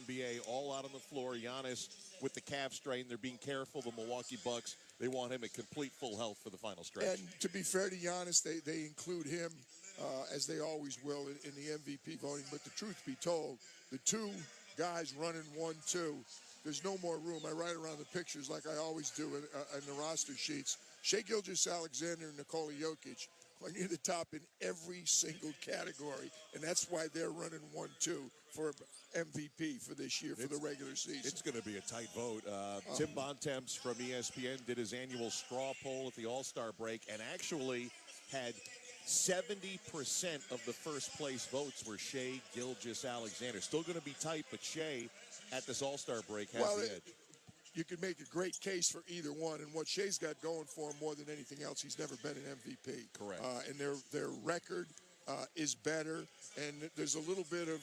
NBA, all out on the floor. Giannis with the calf strain. They're being careful. The Milwaukee Bucks, they want him at complete full health for the final stretch. And to be fair to Giannis, they include him, as they always will, in the MVP voting. But the truth be told, the two guys running 1-2, there's no more room. I write around the pictures like I always do in the roster sheets. Shai Gilgeous-Alexander and Nikola Jokic are near the top in every single category, and that's why they're running 1-2 for MVP for this year, for the regular season. It's going to be a tight vote. Tim Bontemps from ESPN did his annual straw poll at the All-Star break and actually had 70% of the first place votes were Shai Gilgeous-Alexander. Still going to be tight, but Shai at this All-Star break has the edge. You could make a great case for either one, and what Shai's got going for him more than anything else, he's never been an MVP. Correct. And their record is better, and there's a little bit of,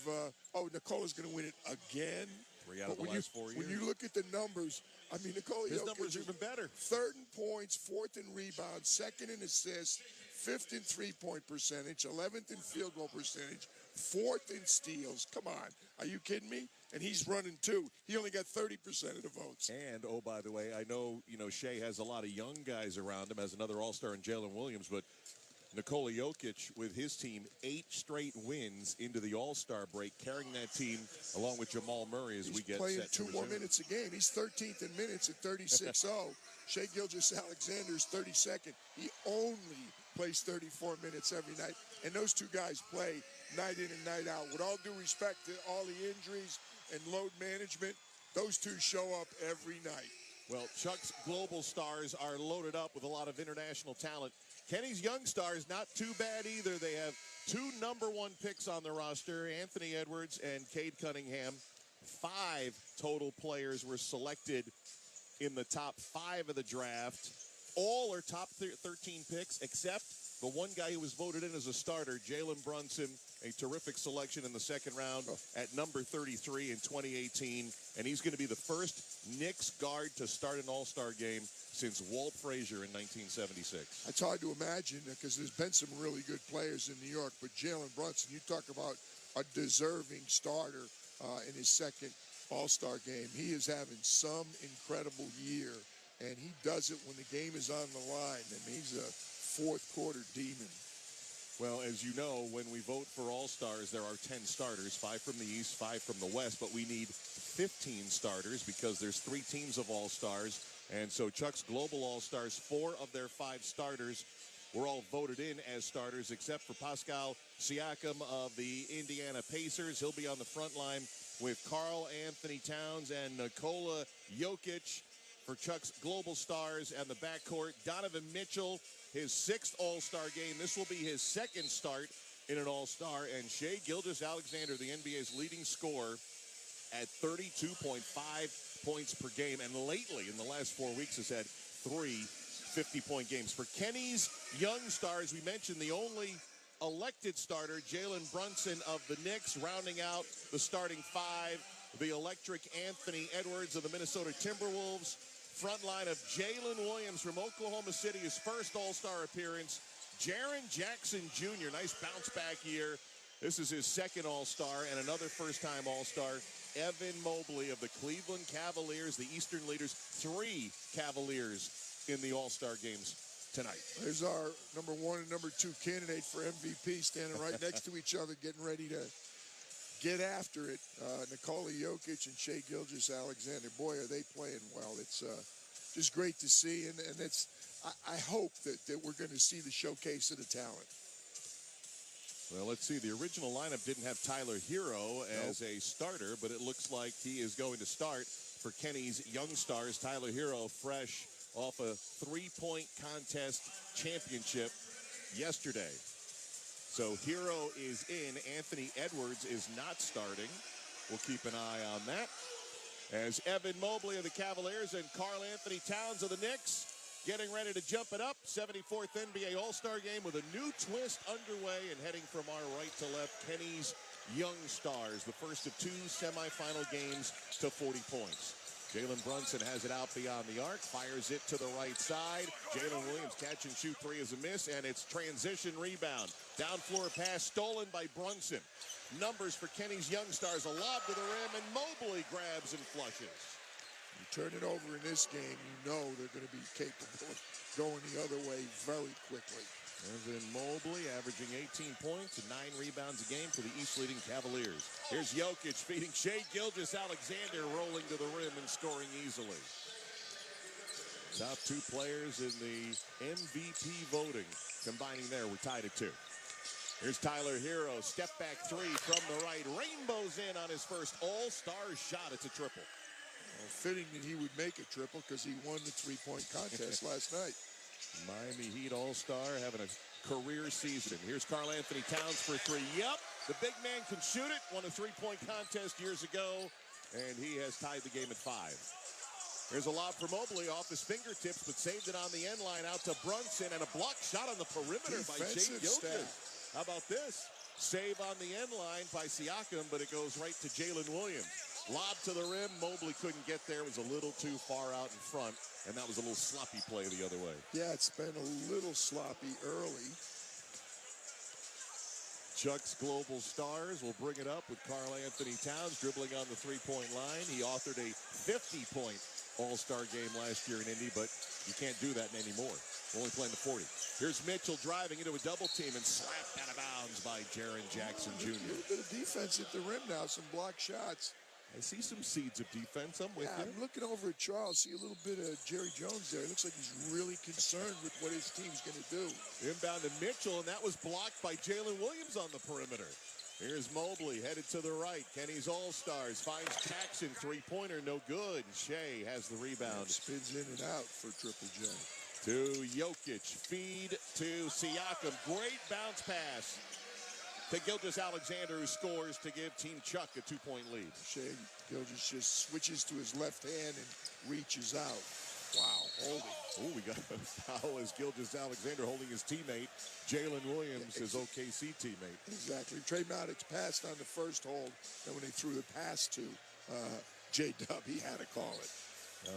Nikola's going to win it again. 3 out of the last 4 years. When you look at the numbers, I mean, Nikola his Jokic numbers are even better. 3rd in points, 4th in rebounds, 2nd in assists, 5th in three-point percentage, 11th in field goal percentage, 4th in steals. Come on. Are you kidding me? And he's running 2. He only got 30% of the votes. And, oh, by the way, I know, Shai has a lot of young guys around him as another All-Star in Jalen Williams, but Nikola Jokic with his team 8 straight wins into the All-Star break, carrying that team along with Jamal Murray as we get playing set 2 more minutes a game. He's 13th in minutes at 36-0. Shai Gilgeous-Alexander is 32nd. He only plays 34 minutes every night. And those two guys play night in and night out. With all due respect to all the injuries and load management, those two show up every night. Well, Chuck's Global Stars are loaded up with a lot of international talent. Kenny's Young Stars, not too bad either. They have 2 number-1 picks on the roster, Anthony Edwards and Cade Cunningham. 5 total players were selected in the top 5 of the draft. All are top 13 picks, except the one guy who was voted in as a starter, Jalen Brunson, a terrific selection in the second round at number 33 in 2018. And he's going to be the first Knicks guard to start an All-Star game since Walt Frazier in 1976. It's hard to imagine because there's been some really good players in New York, but Jalen Brunson, you talk about a deserving starter in his second All-Star game. He is having some incredible year, and he does it when the game is on the line. I mean, he's a fourth-quarter demon. Well, as you know, when we vote for All-Stars, there are 10 starters, 5 from the East, 5 from the West, but we need 15 starters because there's 3 teams of All-Stars. And so Chuck's Global All-Stars, 4 of their 5 starters were all voted in as starters, except for Pascal Siakam of the Indiana Pacers. He'll be on the front line with Karl Anthony Towns and Nikola Jokic for Chuck's Global Stars, and the backcourt, Donovan Mitchell, his 6th All-Star game. This will be his 2nd start in an All-Star, and Shai Gilgeous-Alexander, the NBA's leading scorer, at 32.5 points per game, and lately, in the last 4 weeks, has had 3 50-point games. For Kenny's Young Stars, we mentioned the only elected starter, Jalen Brunson of the Knicks, rounding out the starting 5, the electric Anthony Edwards of the Minnesota Timberwolves. Front line of Jalen Williams from Oklahoma City, his first All-Star appearance. Jaren Jackson Jr., nice bounce-back year. This is his 2nd All-Star and another first-time All-Star. Evan Mobley of the Cleveland Cavaliers, the Eastern leaders. 3 Cavaliers in the All-Star games tonight. There's our number 1 and number 2 candidate for MVP standing right next to each other, getting ready to get after it. Nikola Jokic and Shai Gilgeous-Alexander. Boy, are they playing well. It's just great to see, and I hope that we're going to see the showcase of the talent. Well, let's see. The original lineup didn't have Tyler Hero as a starter, but it looks like he is going to start for Kenny's Young Stars. Tyler Hero, fresh off a 3-point contest championship yesterday. So Hero is in. Anthony Edwards is not starting. We'll keep an eye on that. As Evan Mobley of the Cavaliers and Karl Anthony Towns of the Knicks getting ready to jump it up. 74th NBA All-Star game with a new twist underway, and heading from our right to left, Kenny's Young Stars, the first of 2 semifinal games to 40 points. Jalen Brunson has it out beyond the arc, fires it to the right side. Jalen Williams catch and shoot three is a miss, and it's transition rebound. Down floor pass stolen by Brunson. Numbers for Kenny's Young Stars, a lob to the rim, and Mobley grabs and flushes. You turn it over in this game, you know they're going to be capable of going the other way very quickly. Evan Mobley averaging 18 points and 9 rebounds a game for the East leading Cavaliers. Here's Jokic feeding Shai Gilgeous-Alexander, rolling to the rim and scoring easily. Top two players in the MVP voting combining there. We're tied at 2. Here's Tyler Hero, step back three from the right. Rainbows in on his first all-star shot. It's a triple. Well, fitting that he would make a triple because he won the three-point contest last night. Miami Heat all-star having a career season. Here's Karl Anthony Towns for three. Yep, the big man can shoot it. Won a three-point contest years ago, and he has tied the game at 5. Here's a lob for Mobley off his fingertips, but saved it on the end line out to Brunson, and a block shot on the perimeter by Shai Gilgeous. How about this? Save on the end line by Siakam, but it goes right to Jalen Williams. Lob to the rim. Mobley couldn't get there. It was a little too far out in front, and that was a little sloppy play the other way. Yeah, it's been a little sloppy early. Chuck's Global Stars will bring it up with Karl Anthony Towns dribbling on the three-point line. He authored a 50-point all-star game last year in Indy, but you can't do that anymore. We're only playing the 40. Here's Mitchell driving into a double team and slapped out of bounds by Jaren Jackson Jr. A little bit of defense at the rim now, some block shots. I see some seeds of defense. I'm with you. I'm looking over at Charles, see a little bit of Jerry Jones there. It looks like he's really concerned with what his team's going to do. Inbound to Mitchell, and that was blocked by Jalen Williams on the perimeter. Here's Mobley headed to the right. Kenny's All-Stars finds Jackson, three-pointer, no good. Shai has the rebound. Spins in and out for Triple J. To Jokic, feed to Siakam. Great bounce pass to Gilgeous-Alexander, who scores to give Team Chuck a 2-point lead. Shai Gilgeous just switches to his left hand and reaches out. Wow, holding. Oh, we got a foul as Gilgeous-Alexander holding his teammate. Jalen Williams, his OKC teammate. Exactly. Trey Maddox passed on the first hold, and when they threw the pass to J-Dub, he had to call it.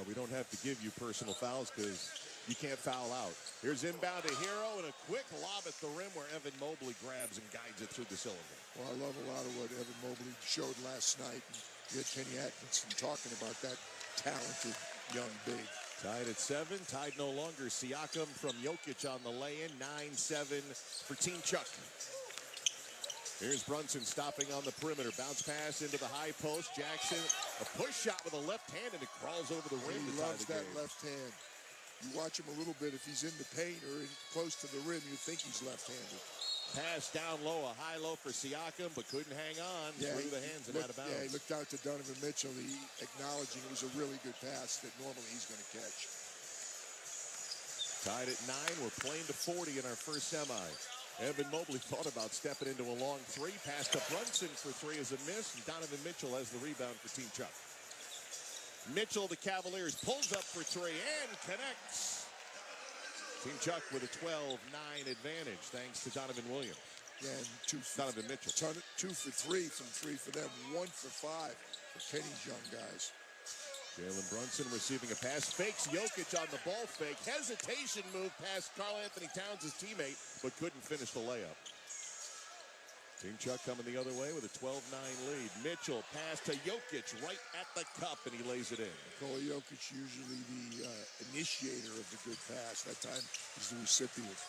We don't have to give you personal fouls because you can't foul out. Here's inbound to Hero and a quick lob at the rim where Evan Mobley grabs and guides it through the cylinder. Well, I love a lot of what Evan Mobley showed last night. And you had Kenny Atkinson talking about that talented young big. Tied at 7, tied no longer. Siakam from Jokic on the lay-in, 9-7 for Team Chuck. Here's Brunson stopping on the perimeter. Bounce pass into the high post. Jackson, a push shot with a left hand, and it crawls over the rim. He loves that left hand. You watch him a little bit. If he's in the paint or close to the rim, you think he's left-handed. Pass down low, a high-low for Siakam, but couldn't hang on. Through the hands and out of bounds. Yeah, he looked out to Donovan Mitchell. He acknowledging it was a really good pass that normally he's going to catch. Tied at 9. We're playing to 40 in our first semi. Evan Mobley thought about stepping into a long three. Pass to Brunson for three is a miss. And Donovan Mitchell has the rebound for Team Chuck. Mitchell, the Cavaliers, pulls up for three and connects. Team Chuck with a 12-9 advantage thanks to Donovan Williams. Yeah, and Donovan Mitchell. 2 for 3 from 3 for them. 1 for 5 for Kenny's young guys. Jalen Brunson receiving a pass, fakes Jokic on the ball fake. Hesitation move past Karl Anthony Towns, his teammate, but couldn't finish the layup. Team Chuck coming the other way with a 12-9 lead. Mitchell pass to Jokic right at the cup, and he lays it in. Nikola Jokic usually the initiator of the good pass. That time he's the recipient.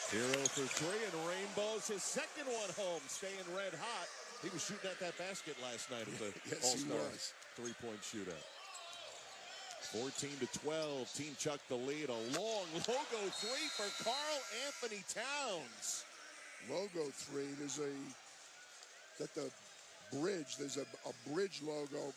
Hero for three, and Rainbows his second one home, staying red hot. He was shooting at that basket last night at the All-Star three-point shootout. 14-12, Team Chuck the lead. A long logo three for Karl Anthony Towns. Logo three, at the bridge, there's a bridge logo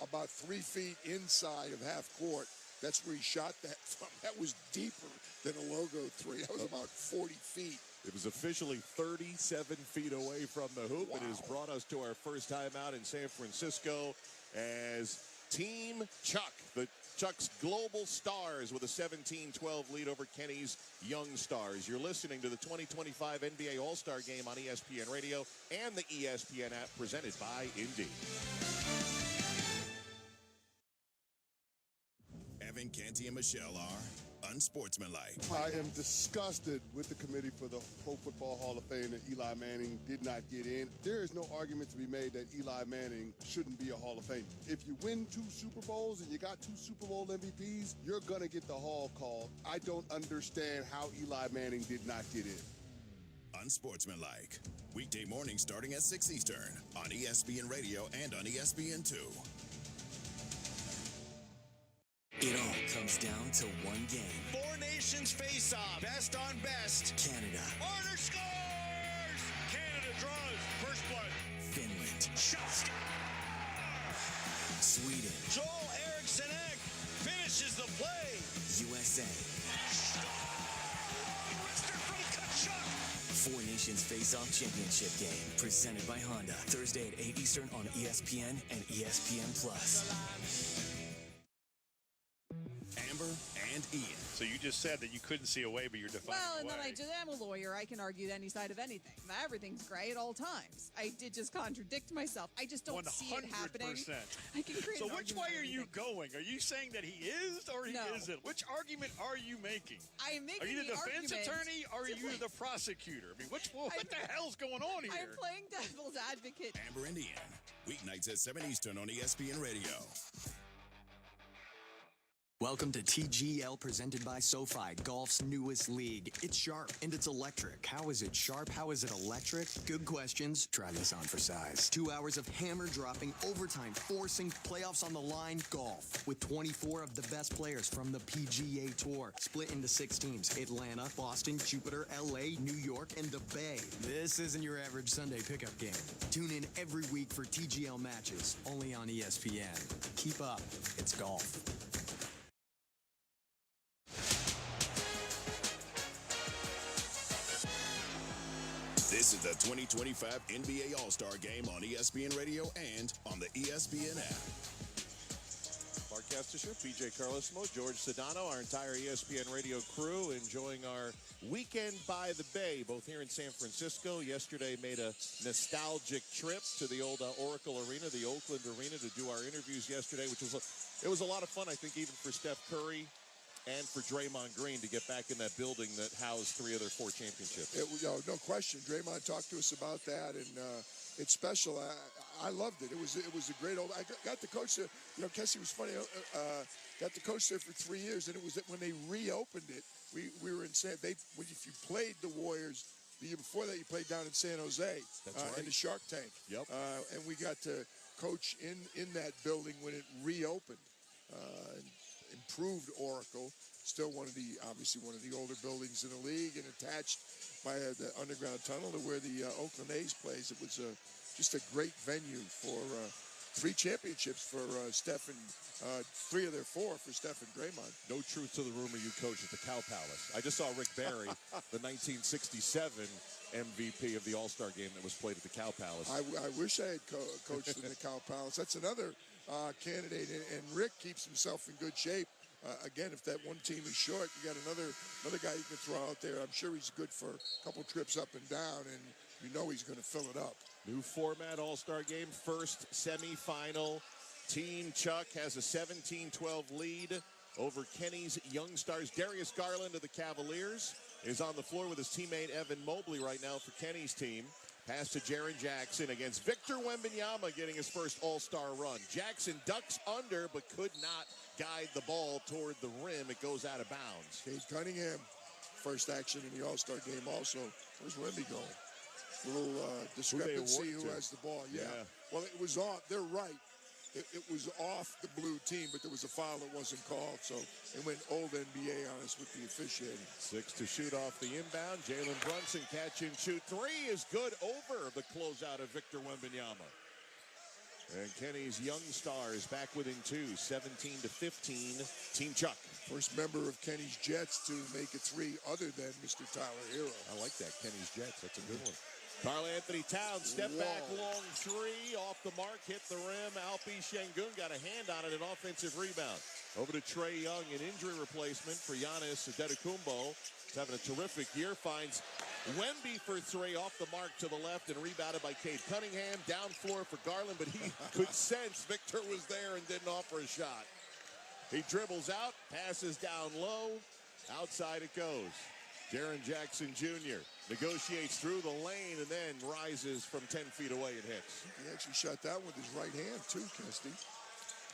about 3 feet inside of half court. That's where he shot that from. That was deeper than a logo three. That was about 40 feet. It was officially 37 feet away from the hoop. Wow. It has brought us to our first time out in San Francisco as Team Chuck, the Chuck's Global Stars, with a 17-12 lead over Kenny's Young Stars. You're listening to the 2025 NBA All-Star Game on ESPN Radio and the ESPN app, presented by Indy. Kevin, Canty, and Michelle are unsportsmanlike. I am disgusted with the committee for the Pro Football Hall of Fame that Eli Manning did not get in. There is no argument to be made that Eli Manning shouldn't be a Hall of Famer. If you win 2 Super Bowls and you got 2 Super Bowl MVPs, you're going to get the Hall call. I don't understand how Eli Manning did not get in. Unsportsmanlike. Weekday mornings starting at 6 Eastern on ESPN Radio and on ESPN2. It all comes down to one game. 4 nations face off. Best on best. Canada. Marner scores! Canada draws. First blood. Finland. Shot. Sweden. Joel Eriksson Ek finishes the play. USA. Wrister from Kachuk. 4 Nations Face-Off Championship game presented by Honda. Thursday at 8 Eastern on ESPN and ESPN+. Amber and Ian. So you just said that you couldn't see a way, but you're defining Well, a and way. then I'm a lawyer. I can argue any side of anything. Everything's gray at all times. I did just contradict myself. I just don't see it happening. 100%. I can create So an which argument way for are you anything. going? Are you saying that he is or he No. isn't? Which argument are you making? I am making Are you the defense argument attorney or are to you play- the prosecutor? I mean, what the hell's going on here? I'm playing devil's advocate. Amber and Ian. Weeknights at 7 Eastern on ESPN Radio. Welcome to TGL presented by SoFi, golf's newest league. It's sharp and it's electric. How is it sharp? How is it electric? Good questions. Try this on for size. 2 hours of hammer dropping, overtime, forcing, playoffs on the line, golf. With 24 of the best players from the PGA Tour. Split into 6 teams. Atlanta, Boston, Jupiter, LA, New York, and the Bay. This isn't your average Sunday pickup game. Tune in every week for TGL matches, only on ESPN. Keep up. It's golf. This is the 2025 NBA All-Star Game on ESPN Radio and on the ESPN app. Mark Kestisher, PJ Carlosimo, George Sedano, our entire ESPN Radio crew enjoying our weekend by the Bay, both here in San Francisco. Yesterday made a nostalgic trip to the old Oracle Arena, the Oakland Arena, to do our interviews yesterday, which was it was a lot of fun, I think, even for Steph Curry and for Draymond Green to get back in that building that housed 3 of their 4 championships. No question. Draymond talked to us about that, and it's special. I loved it. It was a great old. I got to coach there. Kessie was funny. Got to coach there for 3 years, and it was when they reopened it. We were in San. If you played the Warriors the year before that, you played down in San Jose. That's right. In the Shark Tank. Yep. And we got to coach in that building when it reopened. Improved Oracle, still obviously one of the older buildings in the league, and attached by the underground tunnel to where the Oakland A's plays. It was just a great venue for 3 championships for Steph and 3 of their 4 for Steph and Draymond. No truth to the rumor you coached at the Cow Palace. I just saw Rick Barry, the 1967 MVP of the All-Star game that was played at the Cow Palace. I wish I had coached in the Cow Palace. That's another candidate, and Rick keeps himself in good shape. Again, if that one team is short, you got another guy you can throw out there. I'm sure he's good for a couple trips up and down, and he's going to fill it up. New format All-Star game, first semifinal. Team Chuck has a 17-12 lead over Kenny's Young Stars. Darius Garland of the Cavaliers is on the floor with his teammate Evan Mobley right now for Kenny's team. Pass to Jaren Jackson against Victor Wembanyama, getting his first All-Star run. Jackson ducks under but could not guide the ball toward the rim. It goes out of bounds. Cade Cunningham, first action in the All-Star game also. Where's Wemby going? A little discrepancy who has the ball. Yeah. Well, it was off. They're right. It was off the blue team, but there was a foul that wasn't called. So it went old NBA on us with the officiating. 6 to shoot off the inbound. Jalen Brunson catch and shoot. 3 is good over the closeout of Victor Wembanyama. And Kenny's Young Stars back within 2, 17-15. Team Chuck. First member of Kenny's Jets to make a 3 other than Mr. Tyler Hero. I like that, Kenny's Jets. That's a good one. Karl Anthony Towns, step back, long 3, off the mark, hit the rim. Alpi Şengün got a hand on it, an offensive rebound. Over to Trae Young, an injury replacement for Giannis Antetokounmpo. He's having a terrific year, finds Wemby for 3, off the mark to the left, and rebounded by Cade Cunningham. Down floor for Garland, but he could sense Victor was there and didn't offer a shot. He dribbles out, passes down low. Outside it goes. Jaren Jackson Jr. negotiates through the lane and then rises from 10 feet away and hits. He actually shot that with his right hand, too, Kesty.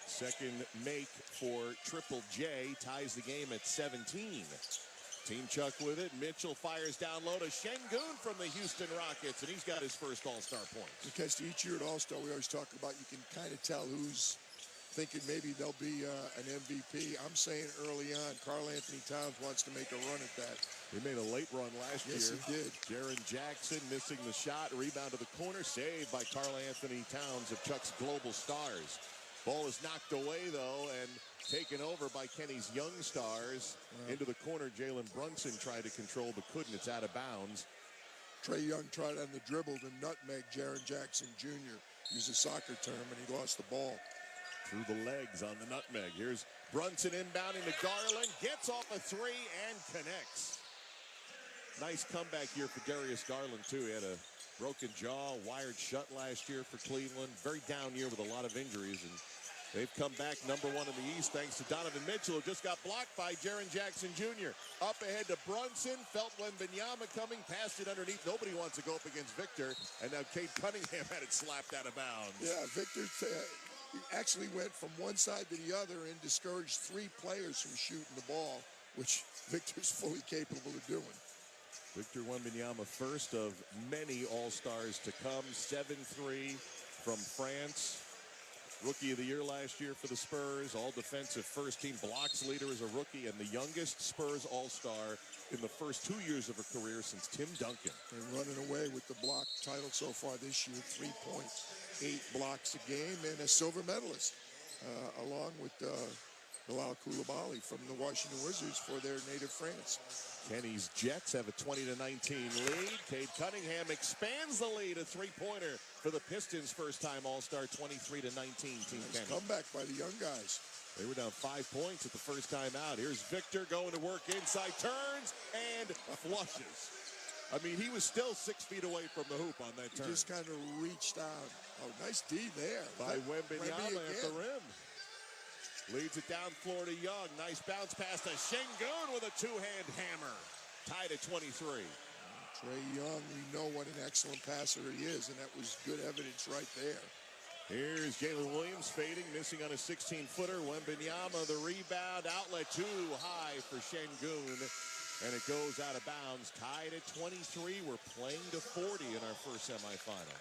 Second make for Triple J, ties the game at 17. Team Chuck with it. Mitchell fires down low to Şengün from the Houston Rockets, and he's got his first All-Star point. Because each year at All-Star, we always talk about you can kind of tell who's thinking maybe they'll be an MVP. I'm saying early on, Karl Anthony Towns wants to make a run at that. He made a late run last year. Yes, he did. Jaren Jackson missing the shot. Rebound to the corner. Saved by Karl Anthony Towns of Chuck's Global Stars. Ball is knocked away, though, and taken over by Kenny's Young Stars. Into the corner, Jalen Brunson tried to control, but couldn't. It's out of bounds. Trae Young tried on the dribble to nutmeg Jaren Jackson Jr. Use a soccer term, and he lost the ball. Through the legs on the nutmeg. Here's Brunson inbounding to Garland. Gets off a three and connects. Nice comeback here for Darius Garland, too. He had a broken jaw, wired shut last year for Cleveland. Very down year with a lot of injuries, and they've come back number one in the East thanks to Donovan Mitchell, who just got blocked by Jaren Jackson Jr. Up ahead to Brunson. Felt Wembanyama coming, passed it underneath. Nobody wants to go up against Victor. And now Cade Cunningham had it slapped out of bounds. Yeah, Victor actually went from one side to the other and discouraged 3 players from shooting the ball, which Victor's fully capable of doing. Victor Wembanyama, first of many All-Stars to come. 7-3 from France. Rookie of the year last year for the Spurs. All-defensive first-team blocks leader as a rookie, and the youngest Spurs All-Star in the first 2 years of her career since Tim Duncan. And running away with the block title so far this year, 3.8 blocks a game, and a silver medalist, along with Bilal Coulibaly from the Washington Wizards for their native France. Kenny's Jets have a 20-19 lead. Cade Cunningham expands the lead, a three-pointer for the Pistons' first-time All-Star, 23-19. Team Kenny. Comeback by the young guys. They were down 5 points at the first time out. Here's Victor going to work inside, turns, and flushes. I mean, he was still 6 feet away from the hoop on that turn. He just kind of reached out. Oh, nice D there. By Wembanyama at the rim. Leads it down floor to Young. Nice bounce pass to Şengün with a two-hand hammer. Tied at 23. Trae Young, we know what an excellent passer he is, and that was good evidence right there. Here's Jalen Williams fading, missing on a 16-footer. Wembanyama, the rebound, outlet too high for Şengün, and it goes out of bounds. Tied at 23. We're playing to 40 in our first semifinal.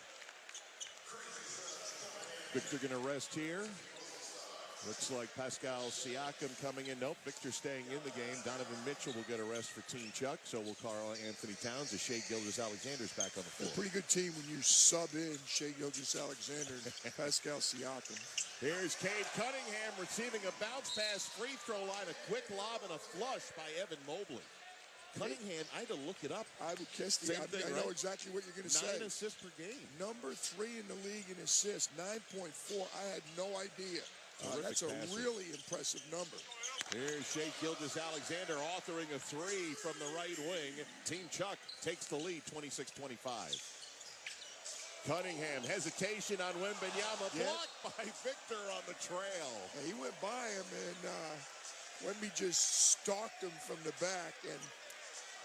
Victor gonna rest here. Looks like Pascal Siakam coming in. Nope, Victor staying in the game. Donovan Mitchell will get a rest for Team Chuck. So will Karl Anthony Towns as Shai Gilgeous-Alexander's back on the floor. A pretty good team when you sub in Shai Gilgeous-Alexander and Pascal Siakam. Here's Cade Cunningham receiving a bounce pass, free throw line, a quick lob, and a flush by Evan Mobley. Cunningham, I had to look it up. I would kiss Same thing, I right? know exactly what you're going to say. 9 assists per game. Number 3 in the league in assists, 9.4. I had no idea. That's a passer. really impressive number. Here's Shai Gilgeous-Alexander authoring a three from the right wing. Team Chuck takes the lead, 26-25. Cunningham, hesitation on Wembanyama, blocked by Victor on the trail. He went by him, and Wemby just stalked him from the back, and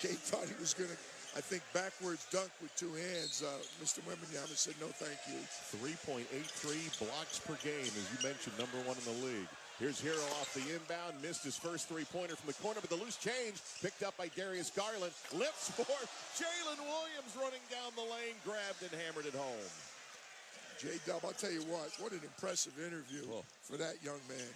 Cade thought he was going to, I think, backwards dunk with 2 hands. Mr. Wembanyama said, no, thank you. 3.83 blocks per game, as you mentioned, number 1 in the league. Here's Hero off the inbound, missed his first three-pointer from the corner, but the loose change picked up by Darius Garland. Lifts for Jalen Williams running down the lane, grabbed and hammered it home. J-Dub, I'll tell you what an impressive interview for that young man,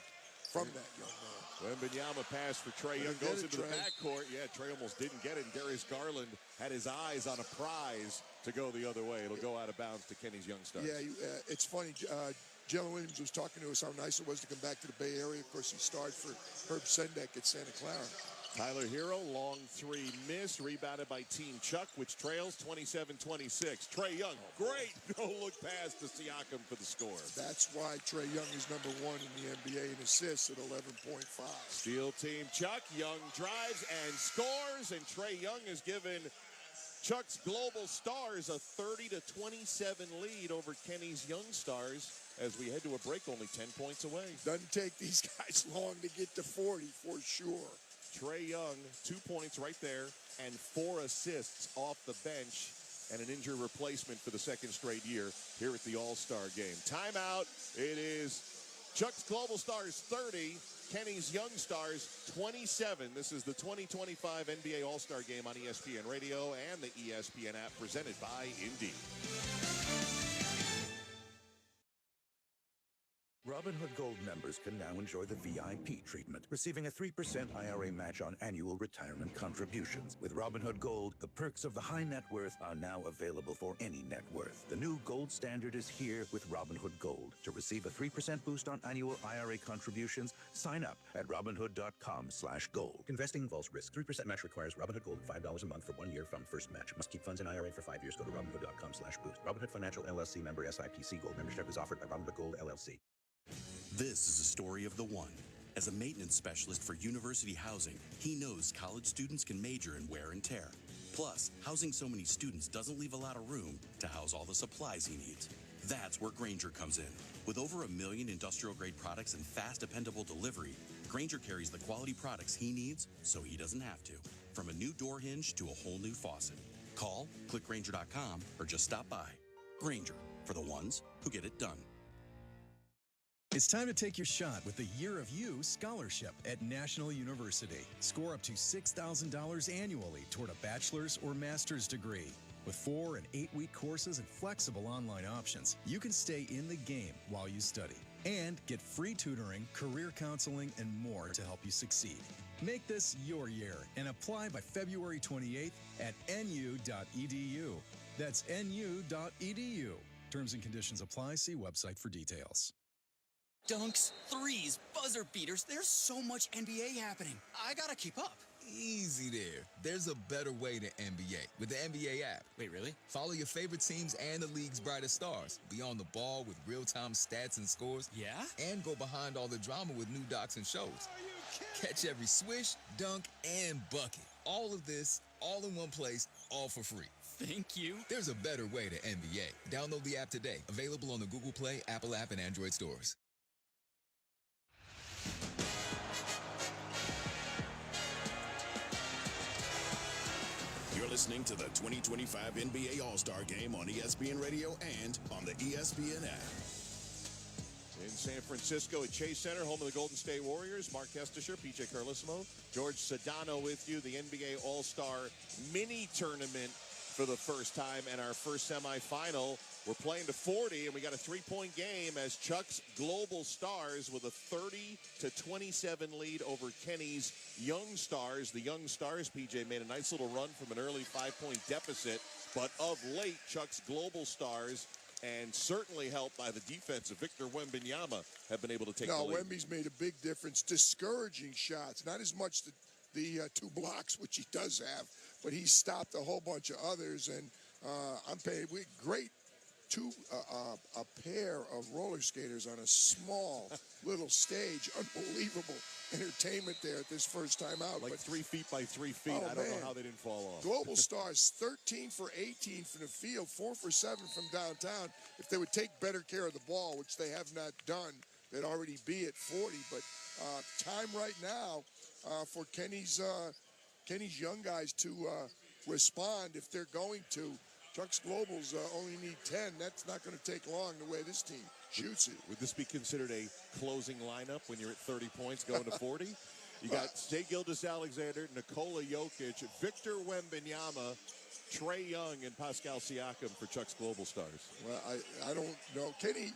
from that young man. Wembanyama pass for Trae Young, goes into the backcourt. Yeah, Trae almost didn't get it. And Darius Garland had his eyes on a prize to go the other way. It'll go out of bounds to Kenny's Young Stars. Yeah, it's funny. Jalen Williams was talking to us how nice it was to come back to the Bay Area. Of course, he starred for Herb Sendek at Santa Clara. Tyler Hero, long three miss, rebounded by Team Chuck, which trails 27-26. Trae Young, great no-look pass to Siakam for the score. That's why Trae Young is number 1 in the NBA in assists at 11.5. Steal Team Chuck, Young drives and scores, and Trae Young is given Chuck's Global Stars a 30-27 lead over Kenny's Young Stars as we head to a break, only 10 points away. Doesn't take these guys long to get to 40 for sure. Trey Young, 2 points right there and 4 assists off the bench and an injury replacement for the second straight year here at the All-Star game. Timeout. It is Chuck's Global Stars 30, Kenny's Young Stars 27. This is the 2025 NBA All-Star Game on ESPN Radio and the ESPN app presented by Indeed. Robinhood Gold members can now enjoy the VIP treatment, receiving a 3% IRA match on annual retirement contributions. With Robinhood Gold, the perks of the high net worth are now available for any net worth. The new gold standard is here with Robinhood Gold. To receive a 3% boost on annual IRA contributions, sign up at Robinhood.com/gold. Investing involves risk. 3% match requires Robinhood Gold $5 a month for 1 year from first match. Must keep funds in IRA for 5 years. Go to Robinhood.com/boost. Robinhood Financial LLC member SIPC. Gold membership is offered by Robinhood Gold LLC. This is the story of the one. As a maintenance specialist for university housing, he knows college students can major in wear and tear. Plus, housing so many students doesn't leave a lot of room to house all the supplies he needs. That's where Grainger comes in. With over 1 million industrial-grade products and fast, dependable delivery, Grainger carries the quality products he needs so he doesn't have to. From a new door hinge to a whole new faucet. Call, click Grainger.com, or just stop by. Grainger, for the ones who get it done. It's time to take your shot with the Year of You Scholarship at National University. Score up to $6,000 annually toward a bachelor's or master's degree. With 4- and 8-week courses and flexible online options, you can stay in the game while you study and get free tutoring, career counseling, and more to help you succeed. Make this your year and apply by February 28th at nu.edu. That's nu.edu. Terms and conditions apply. See website for details. Dunks, threes, buzzer beaters. There's so much NBA happening. I gotta keep up. Easy there. There's a better way to NBA with the NBA app. Wait, really? Follow your favorite teams and the league's brightest stars. Be on the ball with real-time stats and scores. Yeah? And go behind all the drama with new docs and shows. Catch every swish, dunk, and bucket. All of this, all in one place, all for free. Thank you. There's a better way to NBA. Download the app today. Available on the Google Play, Apple app, and Android stores. You're listening to the 2025 NBA All-Star Game on ESPN Radio and on the ESPN app. In San Francisco at Chase Center, home of the Golden State Warriors, Mark Kestisher, PJ Carlissimo, George Sedano with you. The NBA All-Star mini tournament for the first time and our first semifinal. We're playing to 40, and we got a 3-point game as Chuck's Global Stars with a 30-27 lead over Kenny's Young Stars. The Young Stars, PJ, made a nice little run from an early 5-point deficit, but of late, Chuck's Global Stars, and certainly helped by the defense of Victor Wembanyama, have been able to take the lead. Wemby's made a big difference, discouraging shots. Not as much the 2 blocks, which he does have, but he stopped a whole bunch of others, and I'm paying great. A pair of roller skaters on a small little stage. Unbelievable entertainment there at this first time out. Like 3 feet by 3 feet. I don't know how they didn't fall off. Global Stars, 13 for 18 from the field, 4 for 7 from downtown. If they would take better care of the ball, which they have not done, they'd already be at 40. But time right now for Kenny's young guys to respond if they're going to. Chuck's Globals only need 10. That's not going to take long the way this team shoots it. Would this be considered a closing lineup when you're at 30 points going to 40? You got Shai Gilgeous-Alexander, Nikola Jokic, Victor Wembanyama, Trey Young, and Pascal Siakam for Chuck's Global Stars. Well, I don't know. Kenny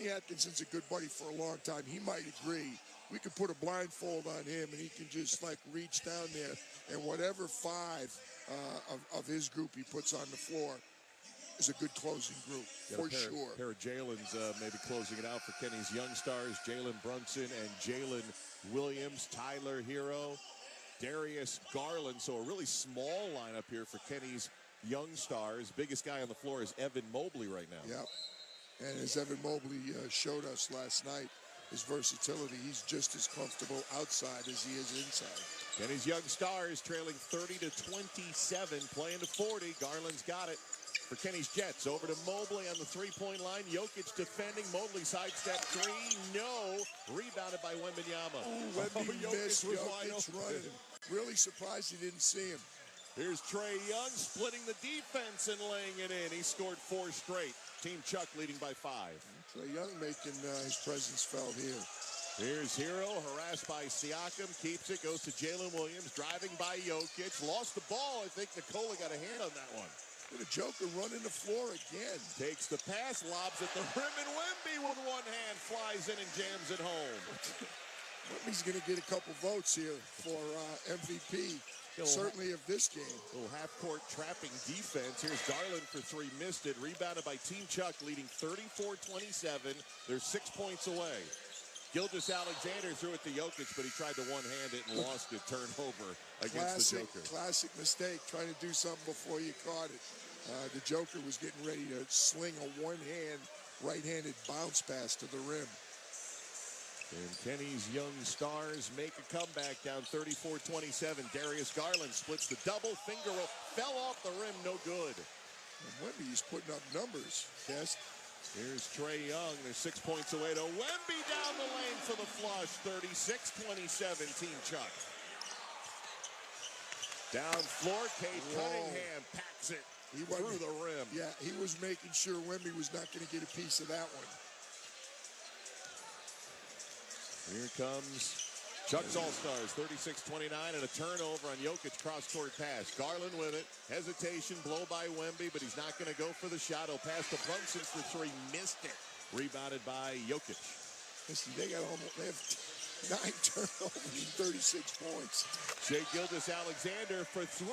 Atkinson's a good buddy for a long time. He might agree. We could put a blindfold on him, and he can just, reach down there, and whatever 5 of his group he puts on the floor is a good closing group, for sure. A pair of Jalen's maybe closing it out for Kenny's Young Stars, Jalen Brunson and Jalen Williams, Tyler Hero, Darius Garland. So a really small lineup here for Kenny's Young Stars. Biggest guy on the floor is Evan Mobley right now. Yep. And as Evan Mobley showed us last night, his versatility. He's just as comfortable outside as he is inside. Kenny's young stars trailing 30-27, playing to 40. Garland's got it for Kenny's Jets. Over to Mobley on the three-point line. Jokic defending. Mobley sidestep three. No. Rebounded by Wembanyama. Wemby missed. was wide Jokic open. running. Really surprised he didn't see him. Here's Trae Young splitting the defense and laying it in. He scored 4 straight. Team Chuck leading by 5. Trae Young making his presence felt here. Here's Hero, harassed by Siakam, keeps it, goes to Jalen Williams, driving by Jokic, lost the ball. I think Nikola got a hand on that one. The Joker running the floor again. Takes the pass, lobs at the rim, and Wemby with one hand flies in and jams it home. Wemby's going to get a couple votes here for MVP, certainly of this game. Little half-court trapping defense. Here's Garland for 3, missed it. Rebounded by Team Chuck, leading 34-27. They're 6 points away. Gilgeous-Alexander threw it to Jokic, but he tried to one-hand it and lost it. Turnover against the Joker. Classic mistake, trying to do something before you caught it. The Joker was getting ready to sling a one-hand, right-handed bounce pass to the rim. And Kenny's young stars make a comeback down 34-27. Darius Garland splits the double finger roll. Fell off the rim, no good. And Wemby's putting up numbers, Yes. Here's Trae Young. They're 6 points away to Wemby down the lane for the flush. 36-27, Team Chuck. Down floor, Cade Cunningham packs it through the rim. Yeah, he was making sure Wemby was not going to get a piece of that one. Here comes Chuck's All-Stars, 36-29, and a turnover on Jokic cross-court pass. Garland with it. Hesitation, blow by Wemby, but he's not going to go for the shot. He'll pass to Brunson for 3. Missed it. Rebounded by Jokic. Listen, they have 9 turnovers and 36 points. Shai Gilgeous-Alexander for 3.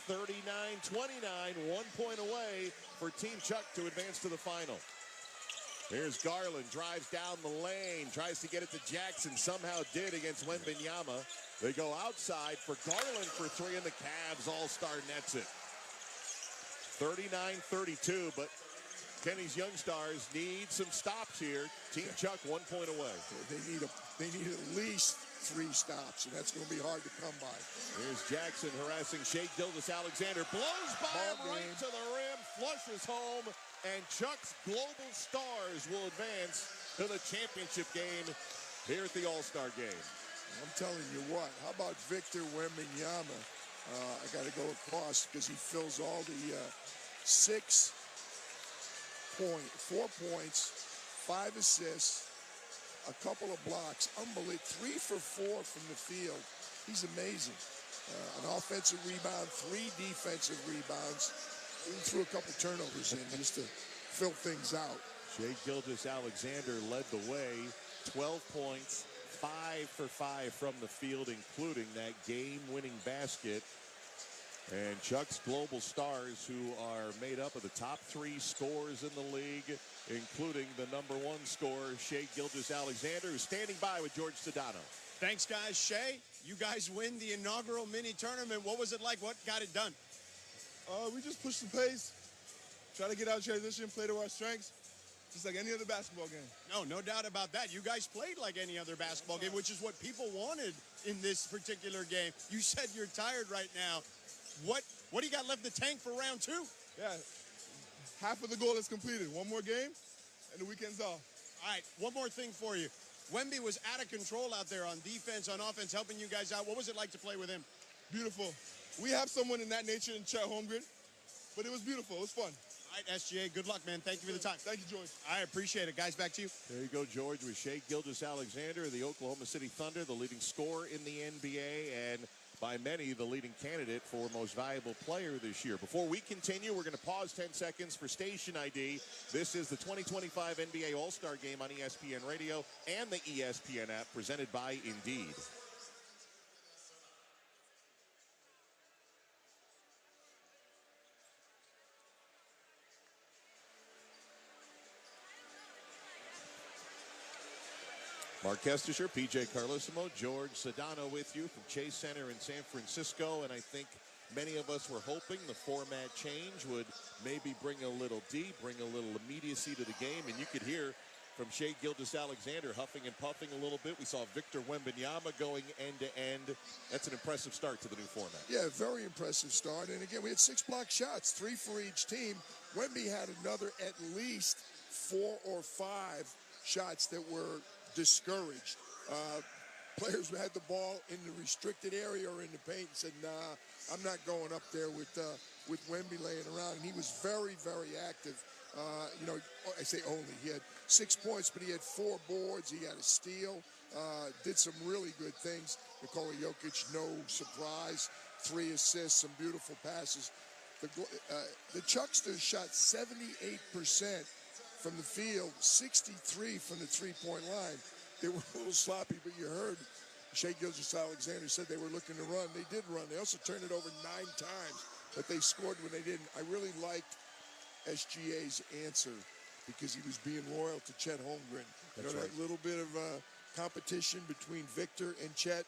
39-29. 1 point away for Team Chuck to advance to the final. Here's Garland, drives down the lane, tries to get it to Jackson, somehow did against Wembanyama. They go outside for Garland for 3, and the Cavs All-Star nets it. 39-32, but Kenny's young stars need some stops here. Team Chuck 1 point away. They need at least 3 stops, and that's going to be hard to come by. Here's Jackson harassing Shai Gilgeous-Alexander, blows by him right to the rim, flushes home, and Chuck's Global Stars will advance to the championship game here at the All-Star Game. I'm telling you what, how about Victor Wembanyama? I got to go across because he fills all the 4 points, 5 assists, a couple of blocks, unbelievable, 3 for 4 from the field. He's amazing. An offensive rebound, 3 defensive rebounds. He threw a couple turnovers in just to fill things out. Shai Gilgeous-Alexander led the way, 12 points, 5 for 5 from the field, including that game-winning basket. And Chuck's Global Stars, who are made up of the top 3 scorers in the league, including the #1 scorer, Shai Gilgeous-Alexander, who's standing by with George Sedano. Thanks, guys. Shai, you guys win the inaugural mini tournament. What was it like? What got it done? We just pushed the pace, try to get out of transition, play to our strengths, just like any other basketball game. No doubt about that. You guys played like any other basketball game, which is what people wanted in this particular game. You said you're tired right now. What do you got left in the tank for round 2? Yeah, half of the goal is completed. 1 more game, and the weekend's off. All right, one more thing for you. Wemby was out of control out there on defense, on offense, helping you guys out. What was it like to play with him? Beautiful. We have someone in that nature in Chet Holmgren, but it was beautiful. It was fun. All right, SGA, good luck, man. Thank you for the time. Thank you, George. I appreciate it. Guys, back to you. There you go, George, with Shai Gilgeous-Alexander, the Oklahoma City Thunder, the leading scorer in the NBA, and by many, the leading candidate for most valuable player this year. Before we continue, we're going to pause 10 seconds for station ID. This is the 2025 NBA All-Star Game on ESPN Radio and the ESPN app, presented by Indeed. Mark Kestisher, PJ Carlissimo, George Sedano with you from Chase Center in San Francisco. And I think many of us were hoping the format change would maybe bring a little bring a little immediacy to the game. And you could hear from Shai Gilgeous-Alexander, huffing and puffing a little bit. We saw Victor Wembanyama going end-to-end. That's an impressive start to the new format. Yeah, very impressive start. And again, we had 6 block shots, 3 for each team. Wemby had another at least 4 or 5 shots that were discouraged. Players who had the ball in the restricted area or in the paint and said, nah, I'm not going up there with Wemby laying around. And he was very, very active. I say only. He had 6 points, but he had 4 boards. He had a steal. Did some really good things. Nikola Jokic, no surprise. 3 assists, some beautiful passes. The Chucksters shot 78% from the field, 63 from the three-point line. They were a little sloppy, but you heard Shai Gilgeous-Alexander said they were looking to run. They did run. They also turned it over 9 times, but they scored when they didn't. I really liked SGA's answer because he was being loyal to Chet Holmgren. That's right. That little bit of competition between Victor and Chet.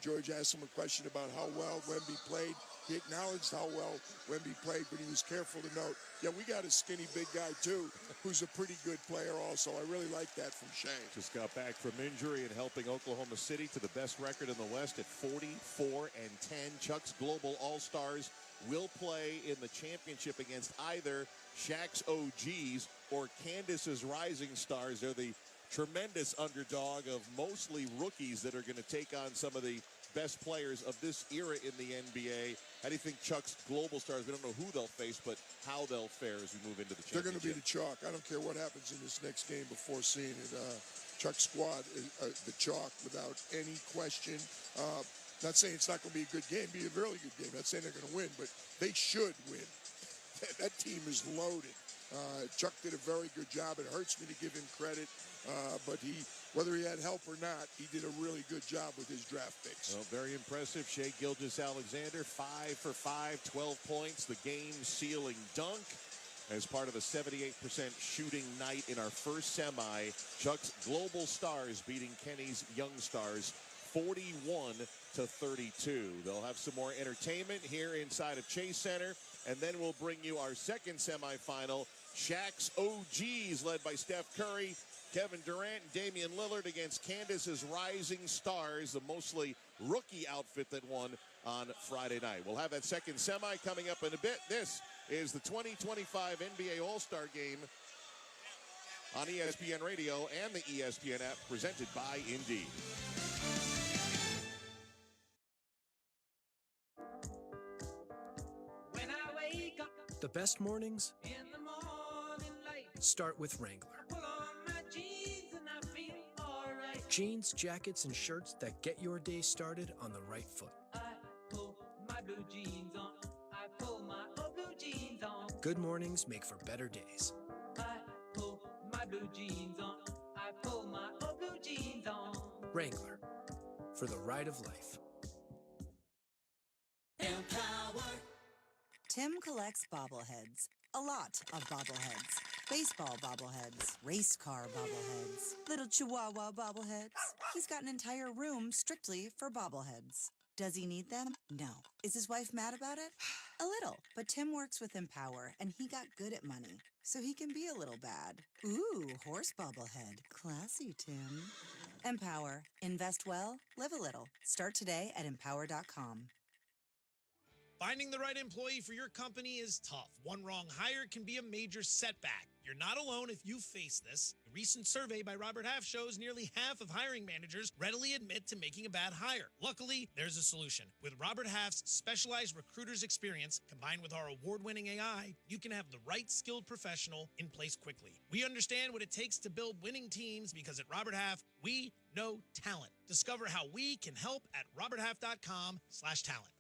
George asked him a question about how well Wemby played. He acknowledged how well Wemby played, but he was careful to note, yeah, we got a skinny big guy too, who's a pretty good player also. I really like that from Shai. Just got back from injury and helping Oklahoma City to the best record in the West at 44-10. Chuck's Global All-Stars will play in the championship against either Shaq's OGs or Candace's Rising Stars. They're the tremendous underdog of mostly rookies that are going to take on some of the best players of this era in the NBA. How do you think Chuck's Global Stars, we don't know who they'll face, but how they'll fare as we move into the championship? They're going to be the chalk. I don't care what happens in this next game before seeing it. Chuck's squad is the chalk without any question. Not saying it's not going to be a good game, be a really good game. Not saying they're going to win, but they should win. That team is loaded. Chuck did a very good job. It hurts me to give him credit, but whether he had help or not, he did a really good job with his draft picks. Well, very impressive. Shai Gilgeous-Alexander, 5 for 5, 12 points. The game-sealing dunk as part of a 78% shooting night in our first semi. Chuck's Global Stars beating Kenny's Young Stars 41-32. They'll have some more entertainment here inside of Chase Center, and then we'll bring you our second semifinal. Shaq's OGs, led by Steph Curry, Kevin Durant, and Damian Lillard against Candace's Rising Stars, the mostly rookie outfit that won on Friday night. We'll have that second semi coming up in a bit. This is the 2025 NBA All-Star Game on ESPN Radio and the ESPN app, presented by Indeed. When I wake up The best mornings in the morning light, start with Wrangler. pull on my jeans and I feel alright. Jeans, jackets, and shirts that get your day started on the right foot. I pull my blue jeans on. I pull my old blue jeans on. Good mornings make for better days. I pull my blue jeans on. I pull my old blue jeans on. Wrangler, for the ride of life. Empower. Tim collects bobbleheads. A lot of bobbleheads. Baseball bobbleheads. Race car bobbleheads. Little chihuahua bobbleheads. He's got an entire room strictly for bobbleheads. Does he need them? No. Is his wife mad about it? A little. But Tim works with Empower, and he got good at money, so he can be a little bad. Ooh, horse bobblehead. Classy, Tim. Empower. Invest well, live a little. Start today at empower.com. Finding the right employee for your company is tough. One wrong hire can be a major setback. You're not alone if you face this. A recent survey by Robert Half shows nearly half of hiring managers readily admit to making a bad hire. Luckily, there's a solution. With Robert Half's specialized recruiter's experience, combined with our award-winning AI, you can have the right skilled professional in place quickly. We understand what it takes to build winning teams because at Robert Half, we know talent. Discover how we can help at roberthalf.com/talent.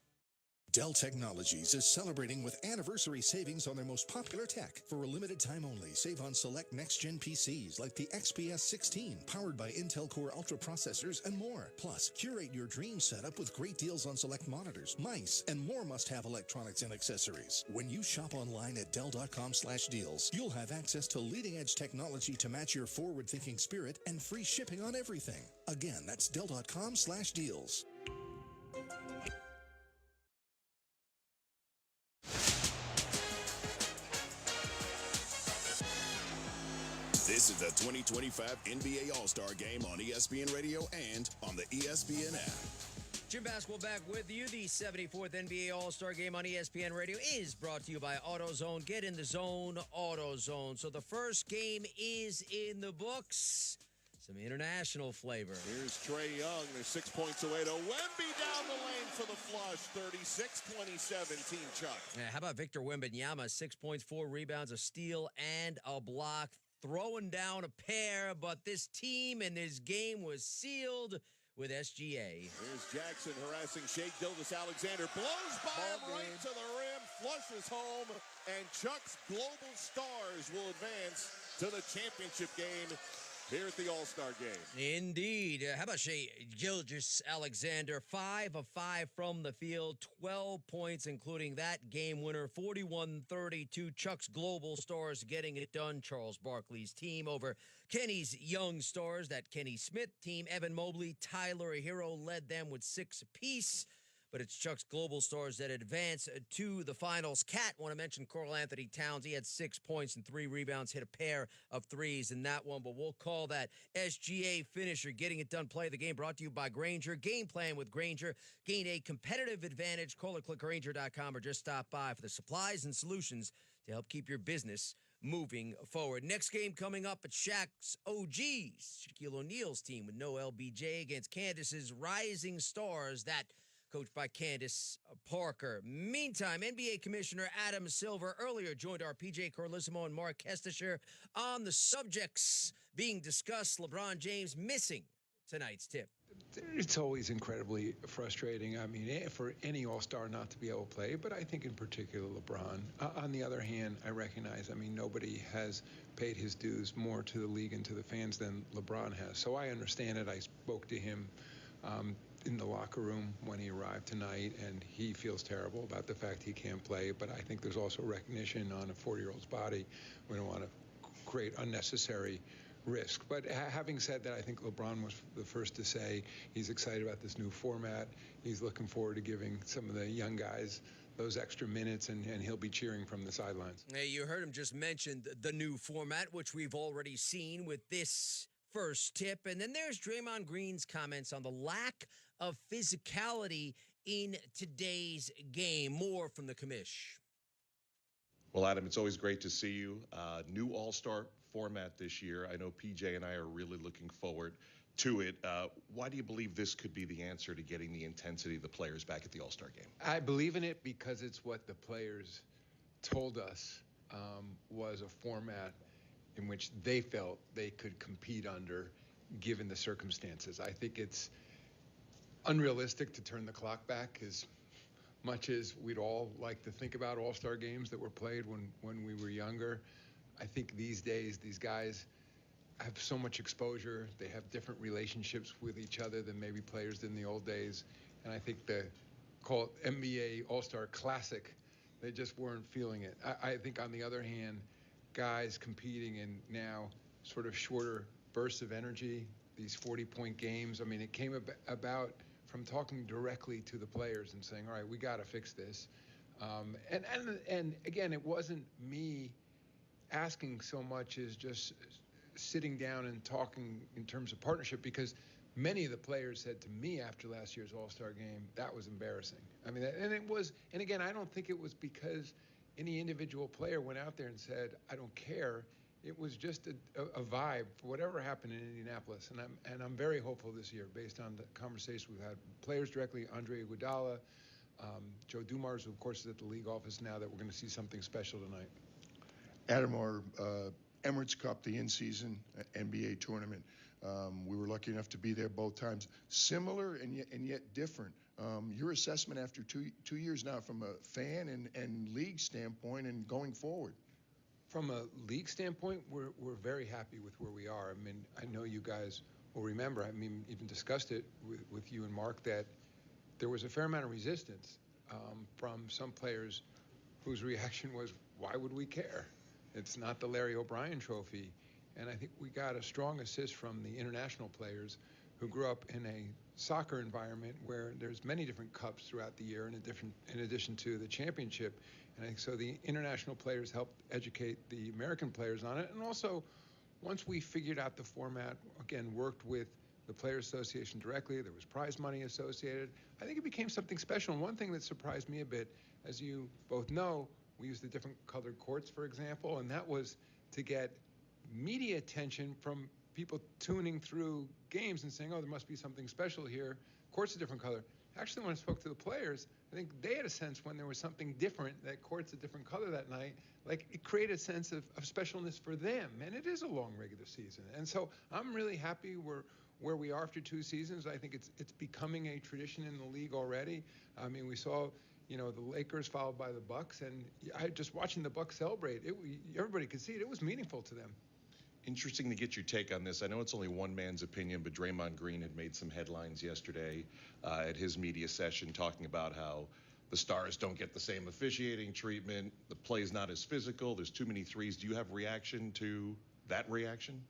Dell Technologies is celebrating with anniversary savings on their most popular tech. For a limited time only, save on select next-gen PCs like the XPS 16, powered by Intel Core Ultra processors and more. Plus, curate your dream setup with great deals on select monitors, mice, and more must-have electronics and accessories. When you shop online at Dell.com/deals, you'll have access to leading-edge technology to match your forward-thinking spirit and free shipping on everything. Again, that's Dell.com/deals. This This is the 2025 NBA All-Star Game on ESPN Radio and on the ESPN app. Jim Basketball back with you. The 74th NBA All-Star Game on ESPN Radio is brought to you by AutoZone. Get in the zone, AutoZone. So the first game is in the books. Some international flavor. Here's Trae Young. They're 6 points away to Wemby down the lane for the flush. 36-2017, Chuck. Yeah, how about Victor Wembanyama? 6 points, 4 rebounds, a steal, and a block. Throwing down a pair, but this team and this game was sealed with SGA. Here's Jackson harassing Shea Gilgeous-Alexander. Blows by him right to the rim. Flushes home. And Chuck's Global Stars will advance to the championship game here at the All-Star Game. Indeed. How about Shea Gilgeous-Alexander? 5 of 5 from the field, 12 points, including that game winner, 41-32. Chuck's Global Stars getting it done. Charles Barkley's team over Kenny's Young Stars. That Kenny Smith team, Evan Mobley, Tyler Hero led them with 6 apiece. But it's Chuck's Global Stars that advance to the finals. Cat, want to mention Karl Anthony Towns. He had 6 points and 3 rebounds, hit a pair of threes in that one. But we'll call that SGA finisher. Getting it done. Play the game brought to you by Grainger. Game plan with Grainger. Gain a competitive advantage. Call or click Grainger.com or just stop by for the supplies and solutions to help keep your business moving forward. Next game coming up at Shaq's OGs. Shaquille O'Neal's team with no LBJ against Candace's Rising Stars. That coached by Candace Parker. Meantime, NBA Commissioner Adam Silver earlier joined our PJ Carlissimo and Mark Kestisher on the subjects being discussed. LeBron James missing tonight's tip. It's always incredibly frustrating. I mean, for any All-Star not to be able to play, but I think in particular LeBron. On the other hand, I recognize, nobody has paid his dues more to the league and to the fans than LeBron has. So I understand it. I spoke to him in the locker room when he arrived tonight, and he feels terrible about the fact he can't play. But I think there's also recognition on a 40-year-old's body. We don't want to create unnecessary risk. But having said that, I think LeBron was the first to say he's excited about this new format. He's looking forward to giving some of the young guys those extra minutes, and he'll be cheering from the sidelines. Hey, you heard him just mention the new format, which we've already seen with this first tip. And then there's Draymond Green's comments on the lack of physicality in today's game. More from the commish. Well, Adam, it's always great to see you. New All-Star format this year. I know PJ and I are really looking forward to it. Why do you believe this could be the answer to getting the intensity of the players back at the All-Star game? I believe in it because it's what the players told us was a format in which they felt they could compete under given the circumstances. I think it's unrealistic to turn the clock back as much as we'd all like to think about All-Star games that were played when we were younger. I think these days, these guys have so much exposure. They have different relationships with each other than maybe players did in the old days. And I think call it NBA All-Star Classic, they just weren't feeling it. I think on the other hand, guys competing in now sort of shorter bursts of energy, these 40-point games. I mean, it came about from talking directly to the players and saying, all right, we got to fix this. And again, it wasn't me asking so much as just sitting down and talking in terms of partnership, because many of the players said to me after last year's All-Star game, that was embarrassing. I mean, and again, I don't think it was because any individual player went out there and said, I don't care. It was just a vibe for whatever happened in Indianapolis. And I'm very hopeful this year based on the conversation we've had with players directly, Andre Iguodala, Joe Dumars, who of course is at the league office now, that we're going to see something special tonight. Adam, our Emirates Cup, the in-season NBA tournament, we were lucky enough to be there both times. Similar and yet different. Your assessment after two years now from a fan and league standpoint and going forward? From a league standpoint, we're very happy with where we are. I mean, I know you guys will remember, I mean, even discussed it with you and Mark, that there was a fair amount of resistance from some players whose reaction was, why would we care? It's not the Larry O'Brien trophy. And I think we got a strong assist from the international players who grew up in a soccer environment where there's many different cups throughout the year in addition to the championship. And I think so the international players helped educate the American players on it, and also once we figured out the format, again, worked with the Players Association directly, there was prize money associated, I think it became something special. And one thing that surprised me a bit, as you both know, we used the different colored courts, for example, and that was to get media attention from people tuning through games and saying, oh, there must be something special here. Court's a different color. Actually, when I spoke to the players, I think they had a sense when there was something different, that court's a different color that night, like it created a sense of specialness for them. And it is a long regular season. And so I'm really happy where we are after 2 seasons. I think it's becoming a tradition in the league already. I mean, we saw, the Lakers followed by the Bucks, and I just watching the Bucks celebrate, everybody could see it. It was meaningful to them. Interesting to get your take on this. I know it's only one man's opinion, but Draymond Green had made some headlines yesterday at his media session talking about how the Stars don't get the same officiating treatment, the play's not as physical, there's too many threes. Do you have reaction to that reaction?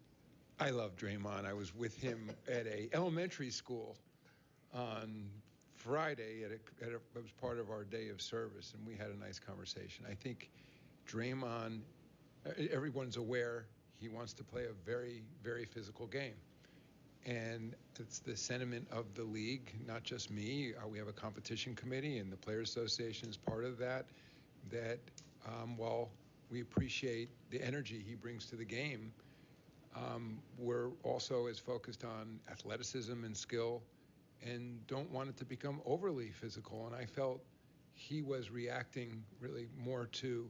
I love Draymond. I was with him at a elementary school on Friday. It was part of our day of service, and we had a nice conversation. I think Draymond, everyone's aware he wants to play a very, very physical game. And it's the sentiment of the league, not just me. We have a competition committee, and the Players Association is part of that, while we appreciate the energy he brings to the game, we're also as focused on athleticism and skill and don't want it to become overly physical. And I felt he was reacting really more to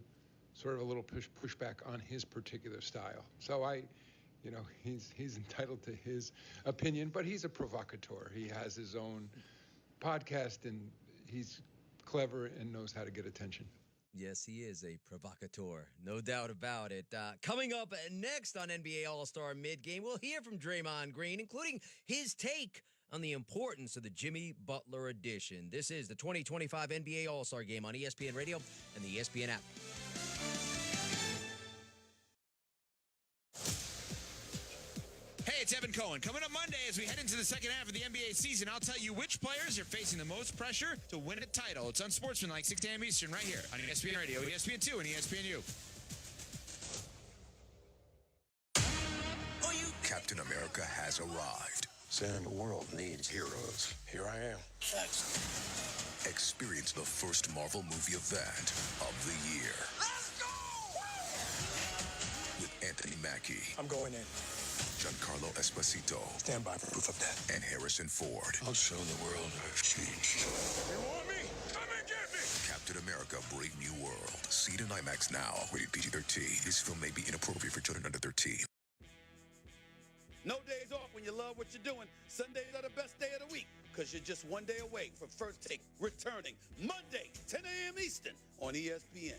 sort of a little pushback on his particular style. So he's entitled to his opinion, but he's a provocateur. He has his own podcast, and he's clever and knows how to get attention. Yes, he is a provocateur, no doubt about it. Coming up next on NBA All-Star Mid-Game, we'll hear from Draymond Green, including his take on the importance of the Jimmy Butler edition. This is the 2025 NBA All-Star Game on ESPN Radio and the ESPN app. Hey, it's Evan Cohen. Coming up Monday as we head into the second half of the NBA season, I'll tell you which players are facing the most pressure to win a title. It's Unsportsmanlike, 6 a.m. Eastern, right here on ESPN Radio, ESPN2, and ESPNU. Captain America has arrived. Saying the world needs heroes. Here I am. Experience the first Marvel movie event of the year. Let's go! With Anthony Mackie. I'm going in. Giancarlo Esposito. Stand by for proof of that. And Harrison Ford. I'll show the world I've changed. You want me? Come and get me! Captain America, Brave New World. See it in IMAX now. Rated PG-13. This film may be inappropriate for children under 13. No days off when you love what you're doing. Sundays are the best day of the week because you're just one day away from First Take returning Monday, 10 a.m. Eastern on ESPN.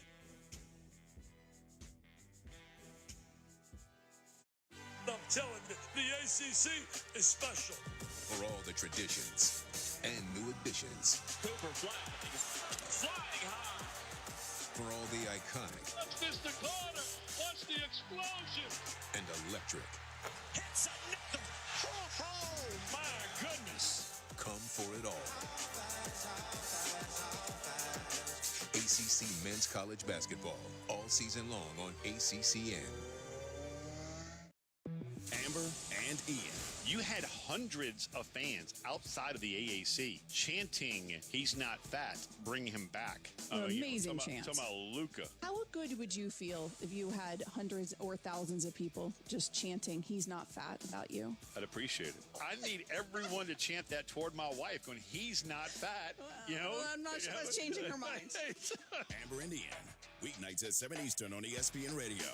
I'm telling you, the ACC is special. For all the traditions and new additions. Cooper flying high. For all the iconic. Watch this to Carter. Watch the explosion. And electric. Hits another. Oh, my goodness. Come for it all. ACC Men's College Basketball. All season long on ACCN. Amber and Ian, you had hundreds of fans outside of the AAC chanting, "He's not fat, bring him back." Amazing chant. Talking about Luka. How good would you feel if you had hundreds or thousands of people just chanting, "He's not fat," about you? I'd appreciate it. I need everyone to chant that toward my wife when he's not fat. Well, I'm not sure that's changing her mind. Amber and Ian, weeknights at 7 Eastern on ESPN Radio.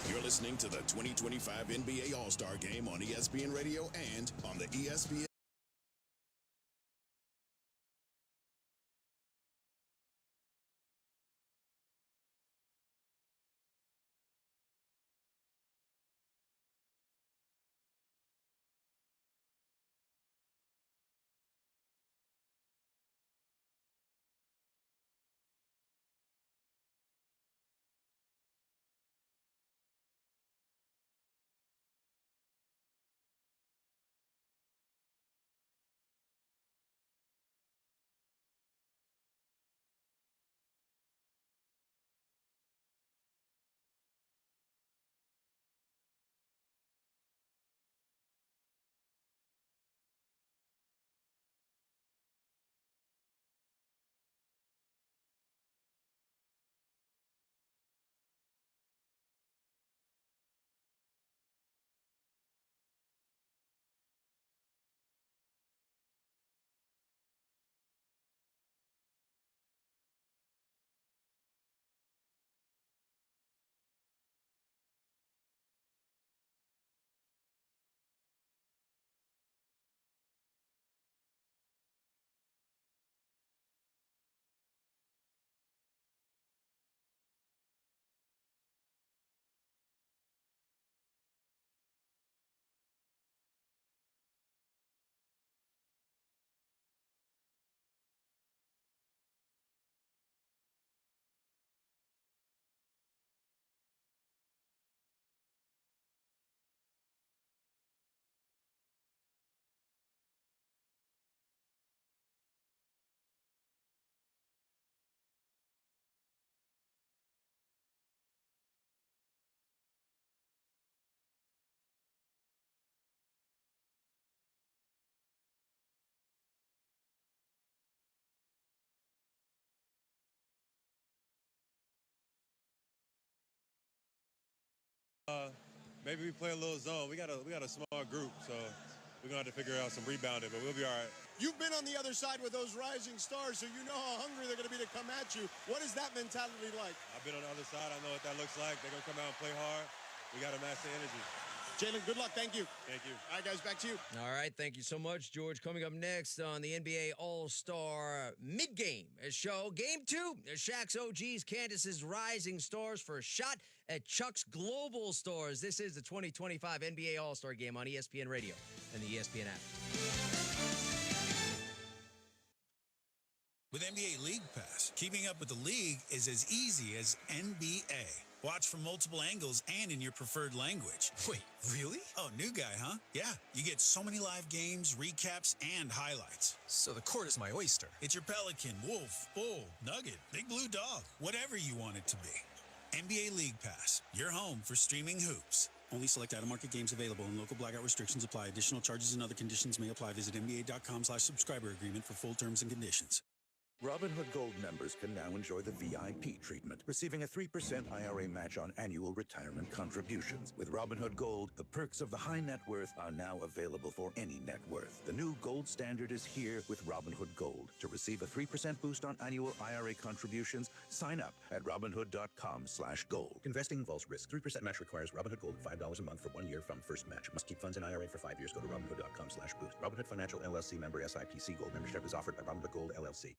You're listening to the 2025 NBA All-Star Game on ESPN Radio and on the ESPN Maybe we play a little zone. We got a small group, so we're going to have to figure out some rebounding, but we'll be all right. You've been on the other side with those rising stars, so you know how hungry they're going to be to come at you. What is that mentality like? I've been on the other side. I know what that looks like. They're going to come out and play hard. We got to match the energy. Jalen, good luck. Thank you. Thank you. All right, guys, back to you. All right, thank you so much, George. Coming up next on the NBA All-Star mid-game show, Game 2, Shaq's OGs, Candace's Rising Stars for a shot at Chuck's Global Stars. This is the 2025 NBA All-Star Game on ESPN Radio and the ESPN app. With NBA League Pass, keeping up with the league is as easy as NBA. Watch from multiple angles and in your preferred language. Wait, really? Oh, new guy, huh? Yeah, you get so many live games, recaps, and highlights. So the court is my oyster. It's your Pelican, Wolf, Bull, Nugget, Big Blue Dog, whatever you want it to be. NBA League Pass, your home for streaming hoops. Only select out-of-market games available and local blackout restrictions apply. Additional charges and other conditions may apply. Visit NBA.com/subscriber agreement for full terms and conditions. Robinhood Gold members can now enjoy the VIP treatment, receiving a 3% IRA match on annual retirement contributions. With Robinhood Gold, the perks of the high net worth are now available for any net worth. The new gold standard is here with Robinhood Gold. To receive a 3% boost on annual IRA contributions, sign up at Robinhood.com/gold. Investing involves risk. 3% match requires Robinhood Gold $5 a month for 1 year from first match. Must keep funds in IRA for 5 years. Go to Robinhood.com/boost. Robinhood Financial LLC member SIPC. Gold membership is offered by Robinhood Gold LLC.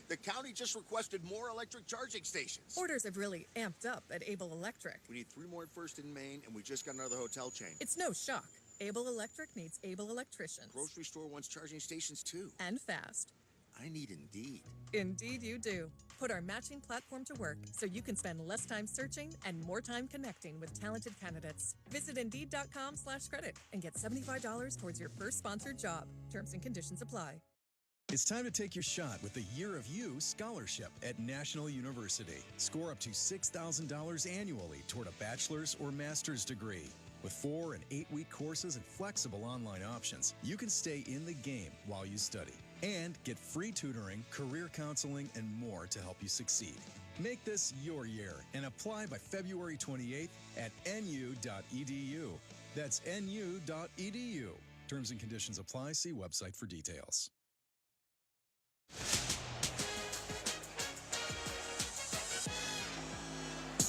The county just requested more electric charging stations. Orders have really amped up at Able Electric. We need 3 more at First and Main, and we just got another hotel chain. It's no shock. Able Electric needs able electricians. Grocery store wants charging stations too. And fast. I need Indeed. Indeed you do. Put our matching platform to work so you can spend less time searching and more time connecting with talented candidates. Visit Indeed.com/credit and get $75 towards your first sponsored job. Terms and conditions apply. It's time to take your shot with the Year of You Scholarship at National University. Score up to $6,000 annually toward a bachelor's or master's degree. With 4 and 8-week courses and flexible online options, you can stay in the game while you study and get free tutoring, career counseling, and more to help you succeed. Make this your year and apply by February 28th at nu.edu. That's nu.edu. Terms and conditions apply. See website for details.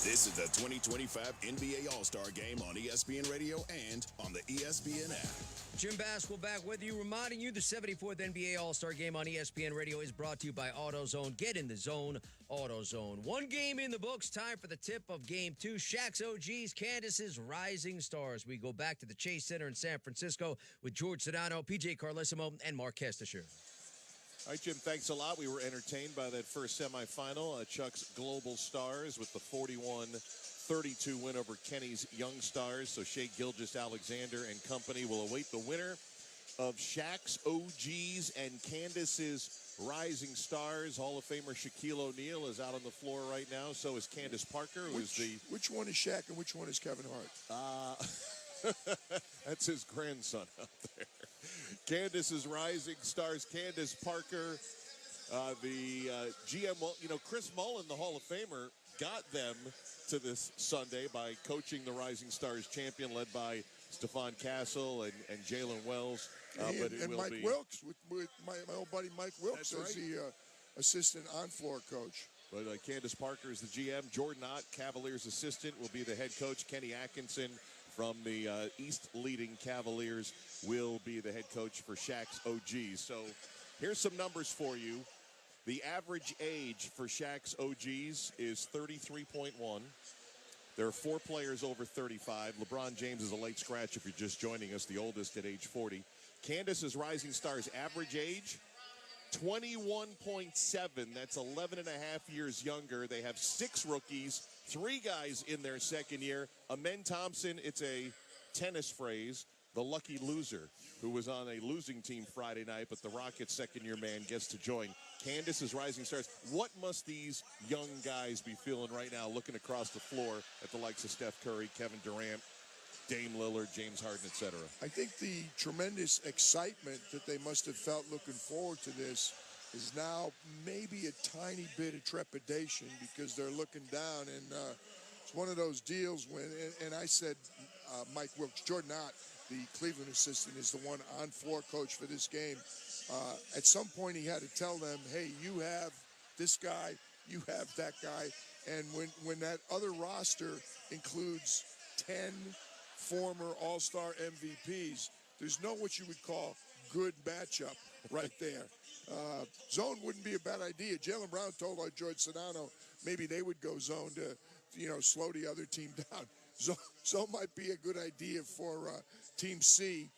This is the 2025 NBA All-Star Game on ESPN Radio and on the ESPN app. Jim Bass will back with you, reminding you the 74th NBA All-Star Game on ESPN Radio is brought to you by AutoZone. Get in the zone, AutoZone. 1 game in the books. Time for the tip of Game 2. Shaq's OGs, Candace's Rising Stars. We go back to the Chase Center in San Francisco with George Sedano, PJ Carlesimo, and Mark Kestisher. All right, Jim, thanks a lot. We were entertained by that first semifinal. Chuck's Global Stars with the 41-32 win over Kenny's Young Stars. So Shai Gilgeous-Alexander and company will await the winner of Shaq's OGs and Candace's Rising Stars. Hall of Famer Shaquille O'Neal is out on the floor right now. So is Candace Parker, Which one is Shaq and which one is Kevin Hart? That's his grandson out there. Candace's Rising Stars, Candace Parker, the GM, Chris Mullen, the Hall of Famer, got them to this Sunday by coaching the Rising Stars champion, led by Stephon Castle and Jalen Wells. And Mike Wilkes, with my old buddy Mike Wilkes as the assistant on-floor coach. But Candace Parker is the GM. Jordan Ott, Cavaliers assistant, will be the head coach. Kenny Atkinson from the East leading Cavaliers will be the head coach for Shaq's OGs. So here's some numbers for you. The average age for Shaq's OGs is 33.1. There are 4 players over 35. LeBron James is a late scratch if you're just joining us, the oldest at age 40. Candace's Rising Stars average age, 21.7. That's 11 and a half years younger. They have 6 rookies, 3 guys in their second year. Amen Thompson, it's a tennis phrase, the lucky loser, who was on a losing team Friday night, but the Rockets' second-year man gets to join Candace's Rising Stars. What must these young guys be feeling right now, looking across the floor at the likes of Steph Curry, Kevin Durant, Dame Lillard, James Harden, etc.? I think the tremendous excitement that they must have felt looking forward to this is now maybe a tiny bit of trepidation because they're looking down and it's one of those deals when, and I said Mike Wilkes, Jordan Ott, the Cleveland assistant, is the one on-floor coach for this game. At some point, he had to tell them, hey, you have this guy, you have that guy. And when that other roster includes 10 former All-Star MVPs, there's no what you would call good matchup right there. Zone wouldn't be a bad idea. Jaylen Brown told George Sedano maybe they would go zone to, slow the other team down. Zone might be a good idea for Team C.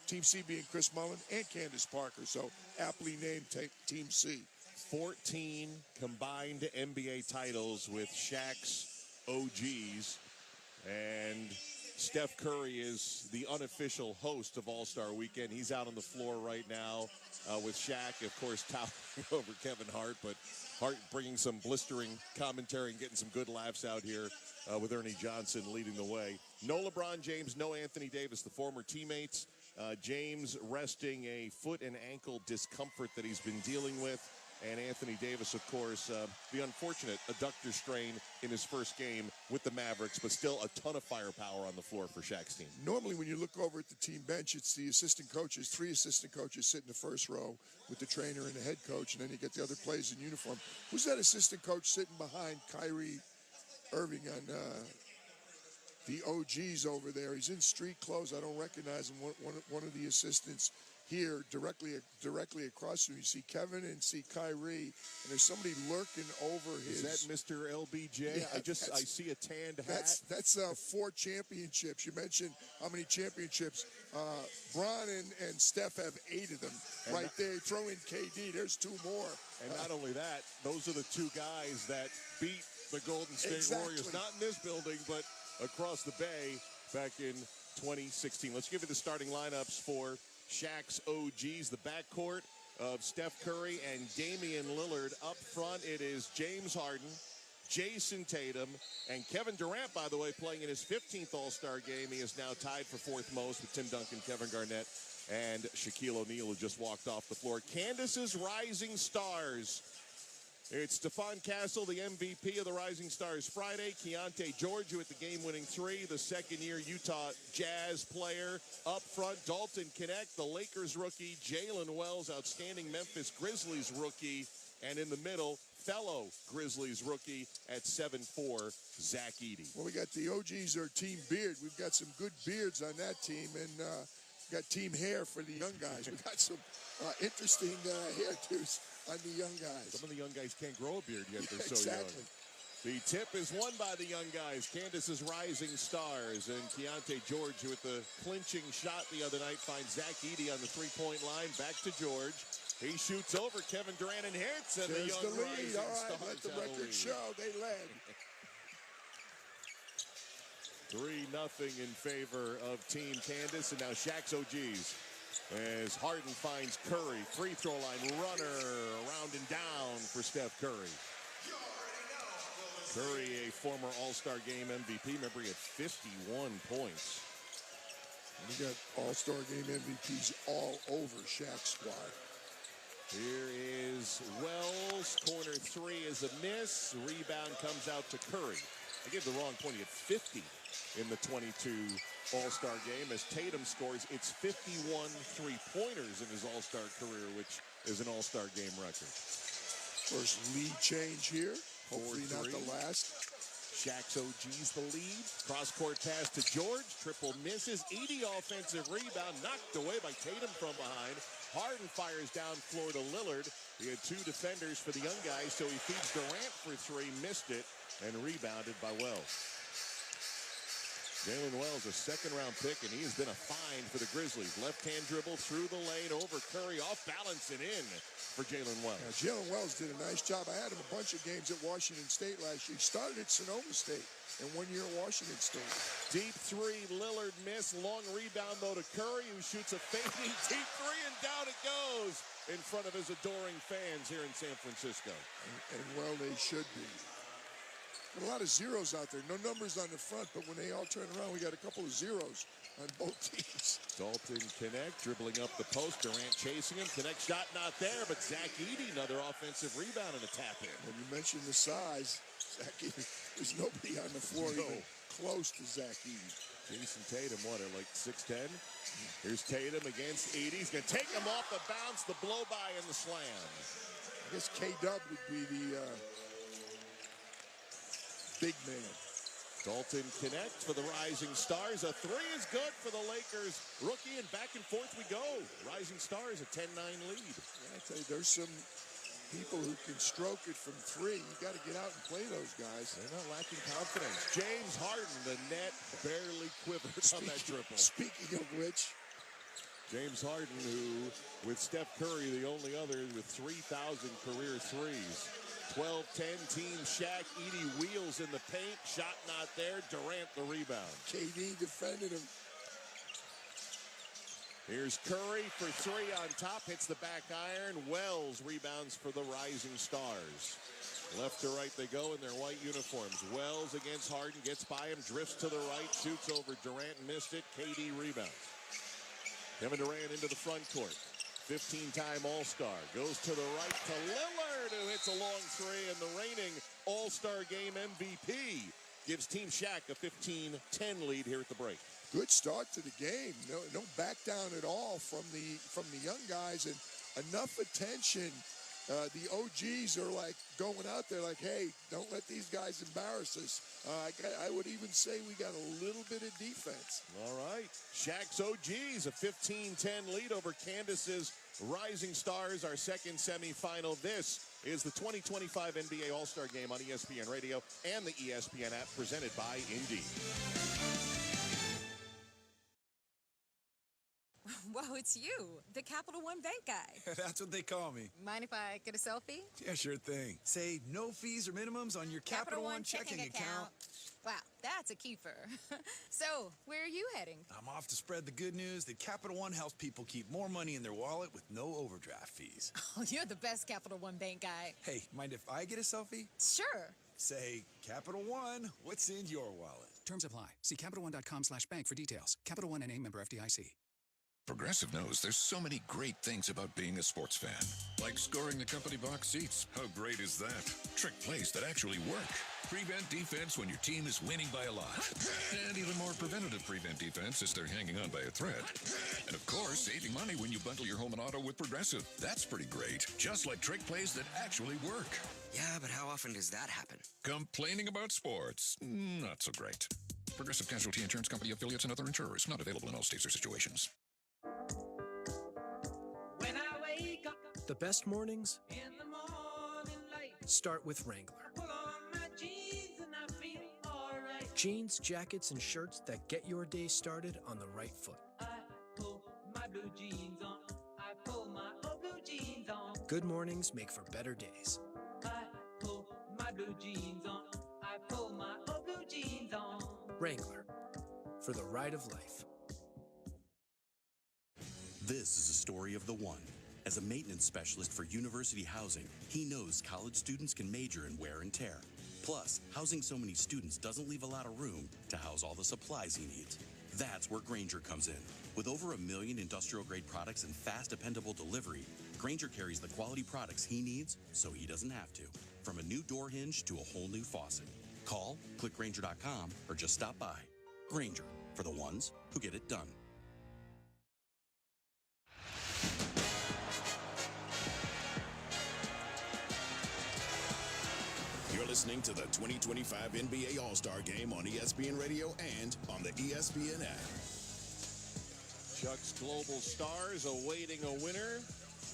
Team C being Chris Mullin and Candace Parker, so aptly named Team C. 14 combined NBA titles with Shaq's OGs, and Steph Curry is the unofficial host of All-Star Weekend. He's out on the floor right now with Shaq, of course, towering over Kevin Hart, but Hart bringing some blistering commentary and getting some good laughs out here with Ernie Johnson leading the way. No LeBron James, no Anthony Davis, the former teammates. James resting a foot and ankle discomfort that he's been dealing with. And Anthony Davis, of course, the unfortunate adductor strain in his first game with the Mavericks, but still a ton of firepower on the floor for Shaq's team. Normally, when you look over at the team bench, it's the assistant coaches, 3 assistant coaches sit in the first row with the trainer and the head coach, and then you get the other players in uniform. Who's that assistant coach sitting behind Kyrie Irving on the OGs over there? He's in street clothes. I don't recognize him. One of the assistants here directly across from you. See Kevin and see Kyrie, and there's somebody lurking over his. Is that Mr. LBJ? Yeah, I see a tanned hat. That's 4 championships. You mentioned how many championships. Bron and Steph have 8 of them and right there. Throw in KD. There's 2 more. And not only that, those are the 2 guys that beat the Golden State Warriors. Not in this building, but across the bay back in 2016. Let's give you the starting lineups for Shaq's OGs, the backcourt of Steph Curry and Damian Lillard. Up front, it is James Harden, Jason Tatum, and Kevin Durant, by the way, playing in his 15th All-Star game. He is now tied for 4th most with Tim Duncan, Kevin Garnett, and Shaquille O'Neal, who just walked off the floor. Candace's Rising Stars. It's Stephon Castle, the MVP of the Rising Stars Friday. Keontae George with the game-winning 3, the second-year Utah Jazz player. Up front, Dalton Knecht, the Lakers rookie. Jalen Wells, outstanding Memphis Grizzlies rookie. And in the middle, fellow Grizzlies rookie at 7'4", Zach Edey. Well, we got the OGs or Team Beard. We've got some good beards on that team, and we've got Team Hair for the young guys. We've got some interesting hairdos on the young guys. Some of the young guys can't grow a beard yet. They're so exactly. young. The tip is won by the young guys. Candace's Rising Stars. And Keontae George, with the clinching shot the other night, finds Zach Edey on the 3-point line. Back to George. He shoots over Kevin Durant and hits. And there's the young the lead. Rising All right, Stars let the have a record lead. show they led. 3-0 in favor of Team Candace. And now Shaq's OGs. As Harden finds Curry, free throw line runner, around and down for Steph Curry. Curry, a former All-Star Game MVP. Remember, he had 51 points. We got All-Star Game MVPs all over Shaq's squad. Here is Wells. Corner 3 is a miss. Rebound comes out to Curry. I gave the wrong point. He had 50 in the 22 All-Star game. As Tatum scores, it's 51 3-pointers in his All-Star career, which is an All-Star game record. First lead change here. Hopefully not the last. Shaq's OG's the lead. Cross-court pass to George. Triple misses. Edey offensive rebound. Knocked away by Tatum from behind. Harden fires down floor to Lillard. He had 2 defenders for the young guys, so he feeds Durant for 3. Missed it and rebounded by Wells. Jalen Wells, a second-round pick, and he has been a find for the Grizzlies. Left-hand dribble through the lane, over Curry, off balance and in for Jalen Wells. Now, Jalen Wells did a nice job. I had him a bunch of games at Washington State last year. He started at Sonoma State and 1 year at Washington State. Deep 3, Lillard missed. Long rebound, though, to Curry, who shoots a fading deep 3, and down it goes in front of his adoring fans here in San Francisco. And well, they should be. Got a lot of zeros out there. No numbers on the front, but when they all turn around, we got a couple of zeros on both teams. Dalton Connect dribbling up the post. Durant chasing him. Connect shot not there, but Zach Edey, another offensive rebound and a tap in. When you mentioned the size, Zach Edey, there's nobody on the floor even close to Zach Edey. Jason Tatum, what, at like 6'10"? Here's Tatum against Edey. He's going to take him off the bounce, the blow by, and the slam. I guess K-Dub would be the big man. Dalton Connect for the Rising Stars. A three is good for the Lakers rookie, and back and forth we go. Rising Stars a 10-9 lead. Yeah, I tell you, there's some people who can stroke it from three. You got to get out and play those guys. They're not lacking confidence. James Harden, the net barely quivered on that triple. Speaking of which, James Harden, who with Steph Curry, the only other with 3,000 career threes. 12-10 team Shaq. Edey wheels in the paint. Shot not there. Durant the rebound. KD defended him. Here's Curry for three on top. Hits the back iron. Wells rebounds for the Rising Stars. Left to right they go in their white uniforms. Wells against Harden. Gets by him. Drifts to the right. Shoots over Durant. Missed it. KD rebounds. Kevin Durant into the front court. 15-time All-Star. Goes to the right to Lillard, who hits a long three, and the reigning All-Star Game MVP gives Team Shaq a 15-10 lead here at the break. Good start to the game. No back down at all from the young guys, and enough attention. The OGs are like going out there like, hey, don't let these guys embarrass us. I would even say we got a little bit of defense. All right. Shaq's OGs, a 15-10 lead over Candace's Rising Stars, our second semifinal. This is the 2025 NBA All-Star Game on ESPN Radio and the ESPN app, presented by Indeed. Whoa, it's you, the Capital One Bank guy. That's what they call me. Mind if I get a selfie? Yeah, sure thing. Say no fees or minimums on your Capital One checking account. Wow, that's a keeper. So, where are you heading? I'm off to spread the good news that Capital One helps people keep more money in their wallet with no overdraft fees. Oh, you're the best Capital One Bank guy. Hey, mind if I get a selfie? Sure. Say, Capital One, what's in your wallet? Terms apply. See CapitalOne.com/bank for details. Capital One NA, member FDIC. Progressive knows there's so many great things about being a sports fan. Like scoring the company box seats. How great is that? Trick plays that actually work. Prevent defense when your team is winning by a lot. And even more preventative prevent defense as they're hanging on by a thread. And of course, saving money when you bundle your home and auto with Progressive. That's pretty great. Just like trick plays that actually work. Yeah, but how often does that happen? Complaining about sports. Not so great. Progressive Casualty Insurance Company affiliates and other insurers. Not available in all states or situations. When I wake up the best mornings in the morning light, start with Wrangler. pull on my jeans and I feel alright. Jeans, jackets, and shirts that get your day started on the right foot. I pull my blue jeans on. I pull my old blue jeans on. Good mornings make for better days. I pull my blue jeans on. I pull my old blue jeans on. Wrangler, for the ride of life. This is a story of the one. As a maintenance specialist for university housing, he knows college students can major in wear and tear. Plus, housing so many students doesn't leave a lot of room to house all the supplies he needs. That's where Grainger comes in. With over 1 million industrial-grade products and fast, dependable delivery, Grainger carries the quality products he needs so he doesn't have to. From a new door hinge to a whole new faucet. Call, click Grainger.com, or just stop by. Grainger, for the ones who get it done. You're listening to the 2025 NBA All-Star Game on ESPN Radio and on the ESPN app. Chuck's Global Stars awaiting a winner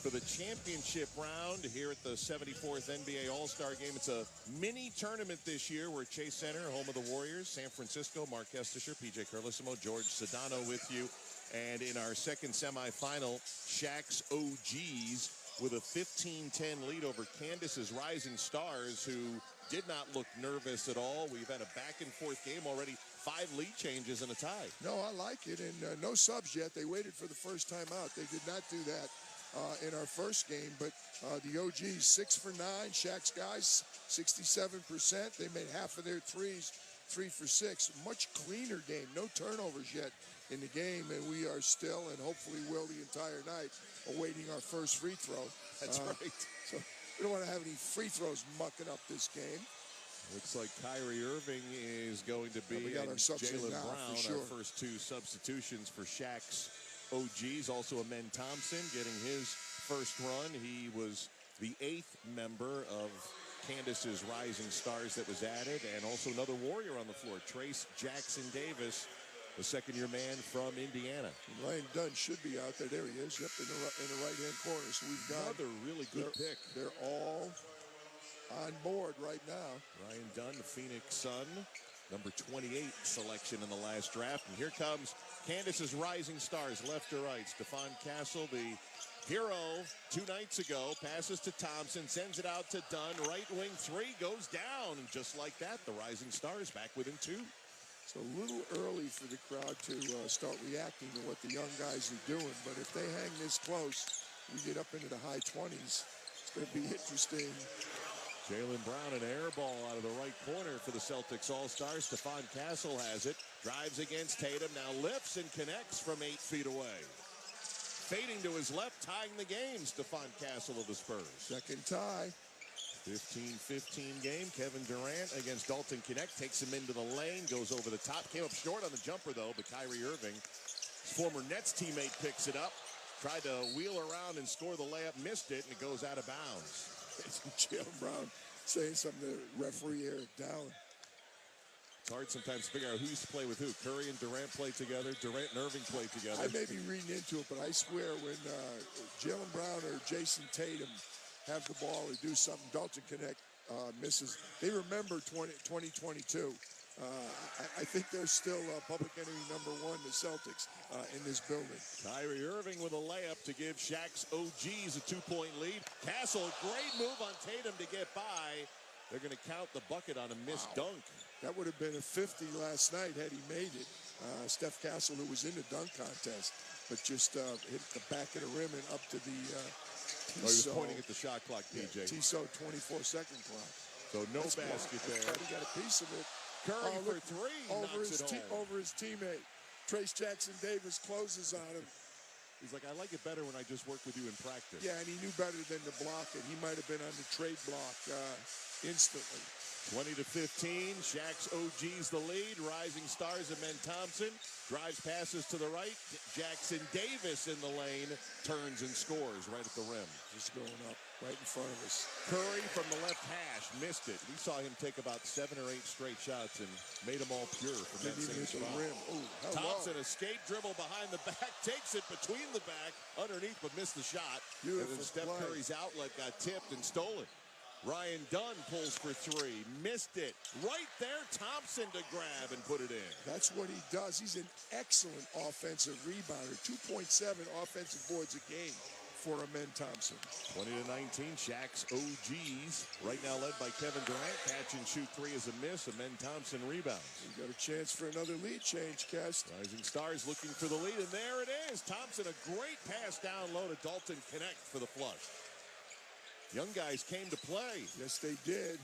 for the championship round here at the 74th NBA All-Star Game. It's a mini tournament this year. We're at Chase Center, home of the Warriors, San Francisco. Mark Estisher, PJ Carlissimo, George Sedano with you. And in our second semifinal, Shaq's OGs with a 15-10 lead over Candace's Rising Stars, who did not look nervous at all. We've had a back-and-forth game already, 5 lead changes and a tie. No, I like it, and no subs yet. They waited for the first time out. They did not do that in our first game. But the OGs, 6 for 9. Shaq's guys, 67%. They made half of their threes, 3 for 6. Much cleaner game. No turnovers yet in the game, and we are still, and hopefully will the entire night, awaiting our first free throw. That's right. So we don't want to have any free throws mucking up this game. Looks like Kyrie Irving is going to be, we got our subs in Jaylen now, Brown, for sure. our first 2 substitutions for Shaq's OGs. Also, Amen Thompson getting his first run. He was the 8th member of Candace's Rising Stars that was added, and also another Warrior on the floor, Trace Jackson Davis, the second-year man from Indiana. Ryan Dunn should be out there. There he is. Yep, in the right-hand corner. So we've got another really good pick. They're all on board right now. Ryan Dunn, the Phoenix Sun, number 28 selection in the last draft. And here comes Candace's Rising Stars, left to right. Stephon Castle, the hero 2 nights ago, passes to Thompson, sends it out to Dunn. Right wing 3 goes down. And just like that, the Rising Stars back within 2. It's a little early for the crowd to start reacting to what the young guys are doing. But if they hang this close, we get up into the high 20s. It's going to be interesting. Jaylen Brown, an air ball out of the right corner for the Celtics All-Stars. Stephon Castle has it, drives against Tatum, now lifts and connects from 8 feet away. Fading to his left, tying the game, Stephon Castle of the Spurs. Second tie. 15-15 game. Kevin Durant against Dalton Knecht, takes him into the lane, goes over the top, came up short on the jumper though, but Kyrie Irving, his former Nets teammate, picks it up, tried to wheel around and score the layup, missed it, and it goes out of bounds. Jaylen Brown saying something to referee Eric Dowling. It's hard sometimes to figure out who used to play with who. Curry and Durant played together. Durant and Irving played together. I may be reading into it, but I swear when Jaylen Brown or Jason Tatum have the ball or do something, Dalton Knecht misses. They remember 2022. I think they're still public enemy number 1, the Celtics, in this building. Kyrie Irving with a layup to give Shaq's OGs a 2-point lead. Castle, great move on Tatum to get by. They're going to count the bucket on a missed dunk. That would have been a 50 last night had he made it. Steph Castle, who was in the dunk contest, but just hit the back of the rim and up to the he was pointing at the shot clock, PJ. Yeah, Tissot 24-second clock. So no basket there. He got a piece of it. Curry for 3, knocks it home. Over his teammate. Trace Jackson Davis closes on him. He's like, I like it better when I just work with you in practice. Yeah, and he knew better than to block it. He might have been on the trade block instantly. 20-15, Shaq's OG's the lead. Rising Stars, Amen Thompson drives, passes to the right. Jackson Davis in the lane, turns and scores right at the rim. Just going up right in front of us. Curry from the left hash, missed it. We saw him take about 7 or 8 straight shots and made them all pure from that same spot. Rim. Ooh, Thompson, escape dribble behind the back, takes it between the back, underneath, but missed the shot. Beautiful and then Steph play. Curry's outlet got tipped and stolen. Ryan Dunn pulls for 3, missed it. Right there, Thompson to grab and put it in. That's what he does. He's an excellent offensive rebounder. 2.7 offensive boards a game for Amen Thompson. 20-19, Shaq's OGs. Right now led by Kevin Durant. Catch and shoot 3 is a miss. Amen Thompson rebounds. We got a chance for another lead change, Kest. Rising Stars looking for the lead, and there it is. Thompson, a great pass down low to Dalton Knecht for the flush. Young guys came to play. Yes, they did.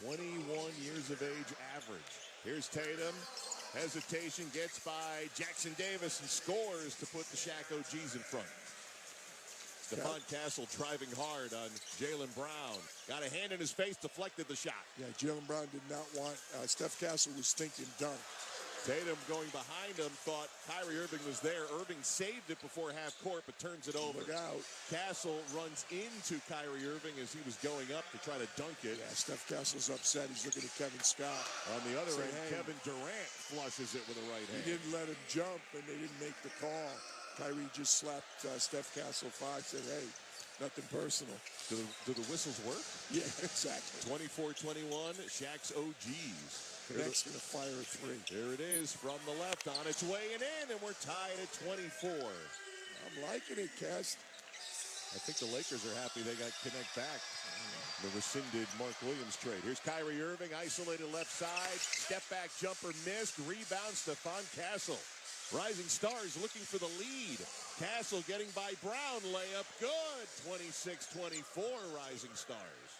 21 years of age average. Here's Tatum. Hesitation, gets by Jackson Davis and scores to put the Shaq OGs in front. Stephon Castle driving hard on Jaylen Brown. Got a hand in his face, deflected the shot. Yeah, Jaylen Brown did not want, Steph Castle was thinking dunk. Tatum going behind him, thought Kyrie Irving was there. Irving saved it before half court, but turns it over. Look out. Castle runs into Kyrie Irving as he was going up to try to dunk it. Yeah, Steph Castle's upset. He's looking at Kevin Scott. On the other end, Kevin Durant flushes it with a right hand. He didn't let him jump, and they didn't make the call. Kyrie just slapped Steph Castle 5, said, hey, nothing personal. Do the whistles work? Yeah, exactly. 24-21, Shaq's OGs. Knecht's going to fire a 3. There it is from the left, on its way and in, and we're tied at 24. I'm liking it, Cass. I think the Lakers are happy they got Knecht back. The rescinded Mark Williams trade. Here's Kyrie Irving, isolated left side. Step back jumper missed. Rebound, Stephon Castle. Rising Stars looking for the lead. Castle getting by Brown. Layup good. 26-24 Rising Stars.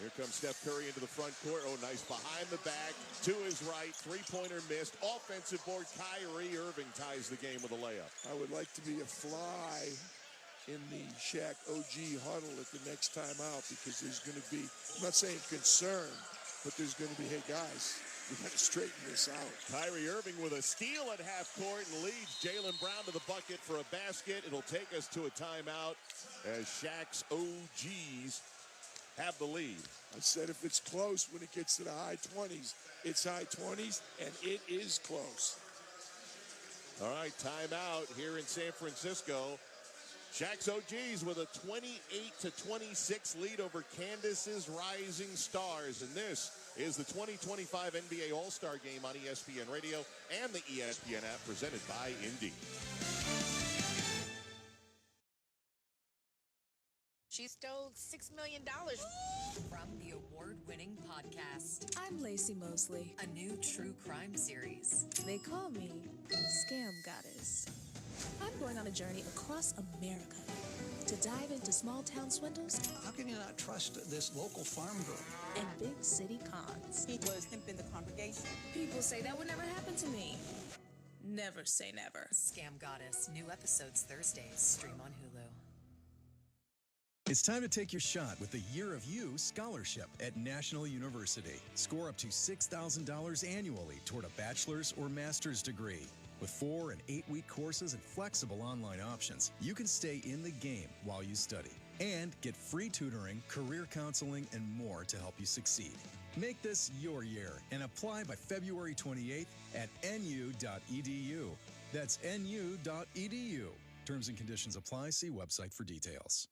Here comes Steph Curry into the front court. Oh, nice behind the back. To his right. Three-pointer missed. Offensive board. Kyrie Irving ties the game with a layup. I would like to be a fly in the Shaq OG huddle at the next time out, because there's going to be, I'm not saying concern, but there's going to be, hey, guys, we got to straighten this out. Kyrie Irving with a steal at half court and leads Jaylen Brown to the bucket for a basket. It'll take us to a timeout as Shaq's OGs have the lead. I said if it's close when it gets to the high 20s, it's high 20s, and it is close. All right, timeout here in San Francisco. Shaq's OGs with a 28-26 lead over Candace's Rising Stars. And this is the 2025 NBA All-Star Game on ESPN Radio and the ESPN app, presented by Indeed. She stole $6 million from the award-winning podcast. I'm Lacey Mosley. A new true crime series. They call me Scam Goddess. I'm going on a journey across America to dive into small-town swindles. How can you not trust this local farm girl? And big city cons. He was pimping the congregation. People say that would never happen to me. Never say never. Scam Goddess. New episodes Thursdays. Stream on Hulu. It's time to take your shot with the Year of You Scholarship at National University. Score up to $6,000 annually toward a bachelor's or master's degree. With 4- and 8-week courses and flexible online options, you can stay in the game while you study and get free tutoring, career counseling, and more to help you succeed. Make this your year and apply by February 28th at nu.edu. That's nu.edu. Terms and conditions apply. See website for details.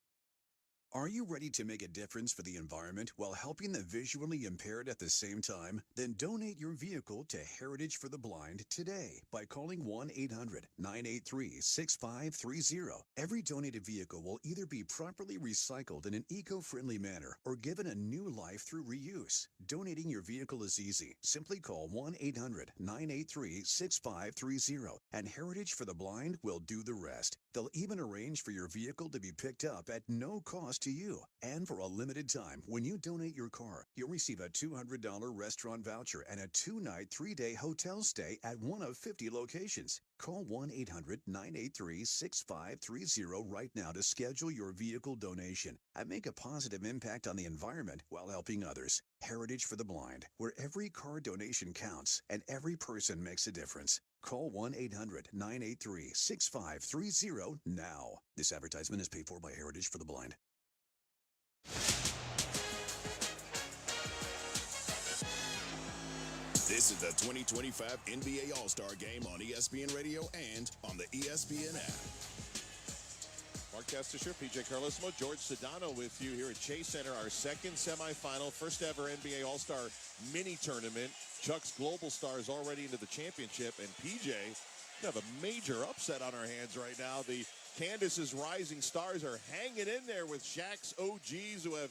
Are you ready to make a difference for the environment while helping the visually impaired at the same time? Then donate your vehicle to Heritage for the Blind today by calling 1-800-983-6530. Every donated vehicle will either be properly recycled in an eco-friendly manner or given a new life through reuse. Donating your vehicle is easy. Simply call 1-800-983-6530 and Heritage for the Blind will do the rest. They'll even arrange for your vehicle to be picked up at no cost to you. And for a limited time, when you donate your car, you'll receive a $200 restaurant voucher and a 2-night, 3-day hotel stay at one of 50 locations. Call 1-800-983-6530 right now to schedule your vehicle donation and make a positive impact on the environment while helping others. Heritage for the Blind, where every car donation counts and every person makes a difference. Call 1-800-983-6530 now. This advertisement is paid for by Heritage for the Blind. This is the 2025 NBA All-Star Game on ESPN Radio and on the ESPN app. Mark Testisher, PJ Carlosimo, George Sedano with you here at Chase Center. Our second semifinal, first ever NBA All-Star mini tournament. Chuck's Global Stars already into the championship, and PJ, we have a major upset on our hands right now. The Candace's Rising Stars are hanging in there with Shaq's OGs, who have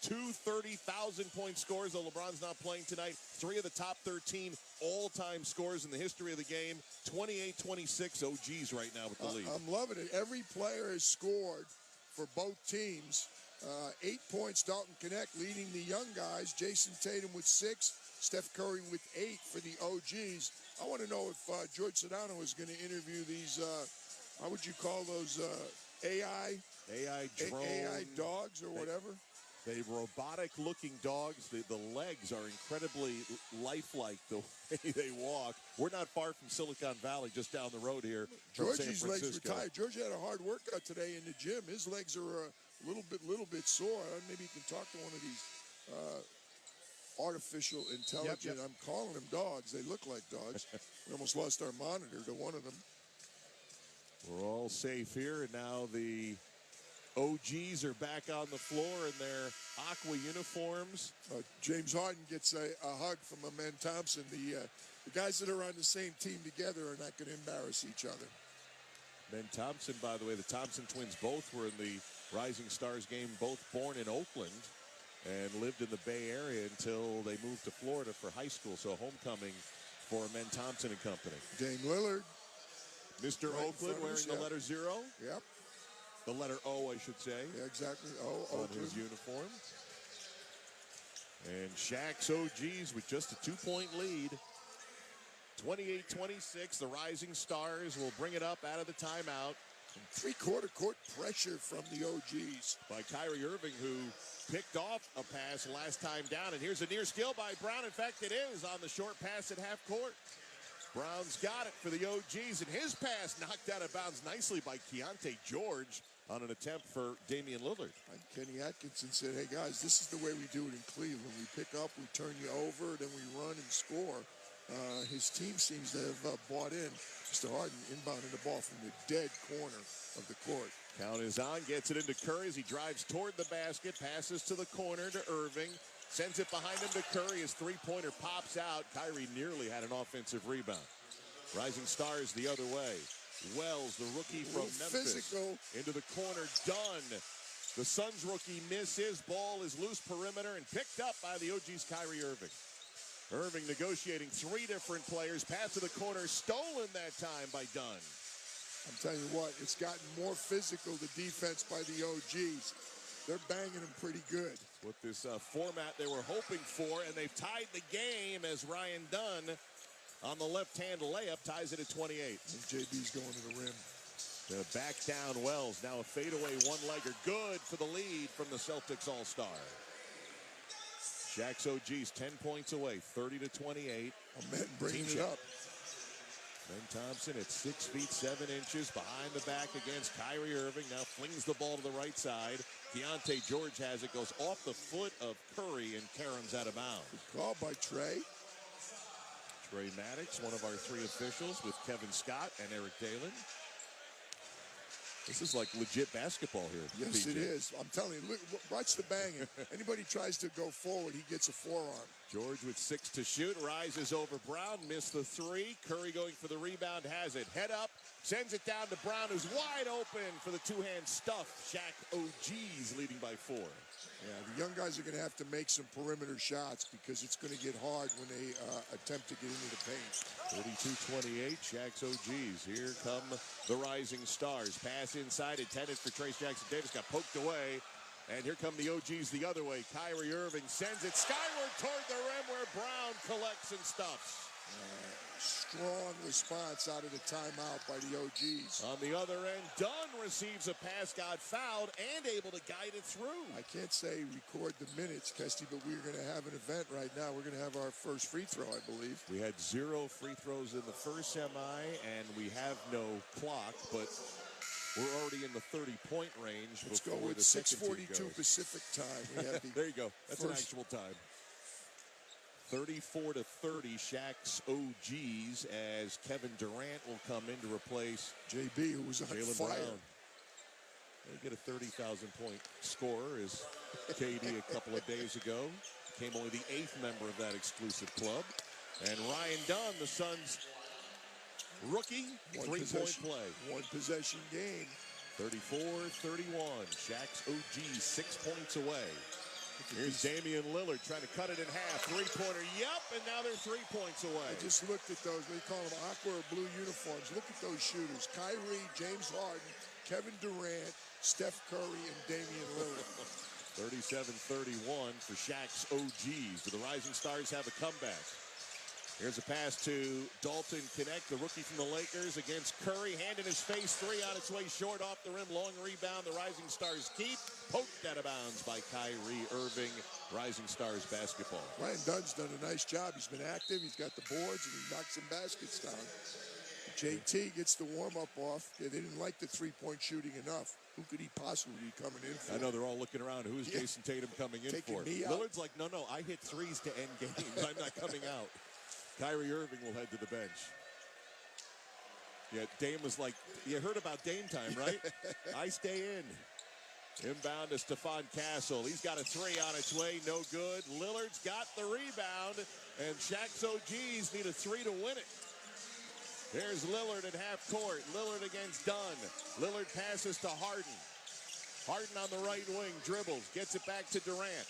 2 30,000-point scores, though LeBron's not playing tonight. 3 of the top 13 all-time scores in the history of the game. 28-26 OGs right now with the lead. I'm loving it. Every player has scored for both teams. 8 points, Dalton Knecht leading the young guys. Jason Tatum with 6. Steph Curry with 8 for the OGs. I want to know if George Sedano is going to interview these, how would you call those, AI dogs or whatever? They robotic-looking dogs. The legs are incredibly lifelike the way they walk. We're not far from Silicon Valley, just down the road here from San Georgie's Francisco. legs were tired. Georgie had a hard workout today in the gym. His legs are a little bit sore. Maybe you can talk to one of these artificial intelligent. I'm calling them dogs. They look like dogs. We almost lost our monitor to one of them. We're all safe here, and now the OGs are back on the floor in their aqua uniforms. James Harden gets a hug from Amen Thompson. The guys that are on the same team together are not going to embarrass each other. Ben Thompson, by the way, the Thompson twins both were in the Rising Stars game, both born in Oakland and lived in the Bay Area until they moved to Florida for high school. So homecoming for Men Thompson and company. Dame Lillard. Mr. Right in Oakland front of wearing us, the yep. letter 0. Yep. The letter O, I should say. Yeah, exactly. On Oakland. his uniform. And Shaq's OGs with just a 2-point lead. 28-26. The Rising Stars will bring it up out of the timeout. Three-quarter court pressure from the OGs. By Kyrie Irving, who picked off a pass last time down. And here's a near skill by Brown. In fact, it is on the short pass at half court. Brown's got it for the OGs, and his pass knocked out of bounds nicely by Keontae George on an attempt for Damian Lillard. And Kenny Atkinson said, hey, guys, this is the way we do it in Cleveland. We pick up, we turn you over, then we run and score. His team seems to have bought in. Mr. Harden inbounding the ball from the dead corner of the court. Count is on, gets it into Curry as he drives toward the basket, passes to the corner to Irving, sends it behind him to Curry. His three-pointer pops out. Kyrie nearly had an offensive rebound. Rising Stars the other way. Wells, the rookie from Memphis, physical. Into the corner, Dunn. The Suns rookie misses. Ball is loose perimeter and picked up by the OG's Kyrie Irving. Irving negotiating three different players. Pass to the corner, stolen that time by Dunn. I'm telling you what, it's gotten more physical, the defense by the OGs. They're banging them pretty good. With this format they were hoping for, and they've tied the game as Ryan Dunn on the left-hand layup ties it at 28. And JB's going to the rim. The back down Wells, now a fadeaway one-legger. Good for the lead from the Celtics All-Star. Shaq's OG's 10 points away, 30-28. Men bringing it up. Ben Thompson at 6 feet 7 inches behind the back against Kyrie Irving. Now flings the ball to the right side. Keontae George has it, goes off the foot of Curry, and Karam's out of bounds. Good call by Trey. Trey Maddox, one of our three officials, with Kevin Scott and Eric Dalen. This is like legit basketball here. Yes, PJ. it is. I'm telling you, look, watch the banging. Anybody tries to go forward, he gets a forearm. George with 6 to shoot, rises over Brown, missed the three. Curry going for the rebound, has it. Head up, sends it down to Brown, who's wide open for the two-hand stuff. Shaq OGs leading by 4. Yeah, the young guys are going to have to make some perimeter shots because it's going to get hard when they attempt to get into the paint. 32-28, Shaq's OGs. Here come the Rising Stars. Pass inside, intended for Trace Jackson Davis, got poked away. And here come the OGs the other way. Kyrie Irving sends it skyward toward the rim where Brown collects and stuffs. Strong response out of the timeout by the OGs. On the other end, Dunn receives a pass, got fouled, and able to guide it through. I can't say record the minutes, Kesty, but we're going to have an event right now. We're going to have our first free throw, I believe. We had 0 free throws in the first semi, and we have no clock, but we're already in the 30-point range. Let's go with 6:42 Pacific time. We have there you go. That's an actual time. 34-30, Shaq's OGs as Kevin Durant will come in to replace JB, who was on fire. Brown. They get a 30,000-point scorer as KD a couple of days ago. Became only the 8th member of that exclusive club. And Ryan Dunn, the Suns' rookie, three-point play. One possession game. 34-31. Shaq's OGs 6 points away. Here's Damian Lillard trying to cut it in half. Three-pointer, yep, and now they're 3 points away. I just looked at those. They call them aqua or blue uniforms. Look at those shooters. Kyrie, James Harden, Kevin Durant, Steph Curry, and Damian Lillard. 37-31 for Shaq's OGs. Do the Rising Stars have a comeback? Here's a pass to Dalton Connect, the rookie from the Lakers, against Curry. Hand in his face, three on its way short off the rim. Long rebound, the Rising Stars keep. Poked out of bounds by Kyrie Irving. Rising Stars basketball. Ryan Dunn's done a nice job. He's been active. He's got the boards, and he knocked some baskets down. JT gets the warm-up off. They didn't like the three-point shooting enough. Who could he possibly be coming in for? I know they're all looking around. Who is Jason Tatum coming in for? Lillard's like, no, I hit threes to end games. I'm not coming out. Kyrie Irving will head to the bench. Yeah, Dame was like, you heard about Dame time, right? I stay in. Inbound to Stephon Castle. He's got a three on its way, no good. Lillard's got the rebound, and Shaq's OGs need a three to win it. There's Lillard at half court. Lillard against Dunn. Lillard passes to Harden. Harden on the right wing, dribbles, gets it back to Durant.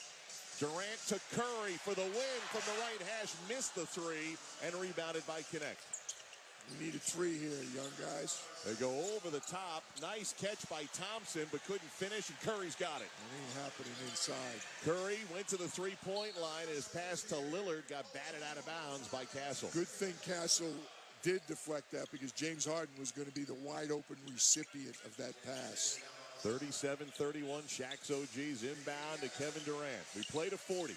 Durant to Curry for the win from the right hash. Missed the three and rebounded by Connect. We need a three here, young guys. They go over the top. Nice catch by Thompson, but couldn't finish, and Curry's got it. It ain't happening inside. Curry went to the three-point line, and his pass to Lillard got batted out of bounds by Castle. Good thing Castle did deflect that because James Harden was going to be the wide-open recipient of that pass. 37-31, Shaq's OGs inbound to Kevin Durant. We play to 40.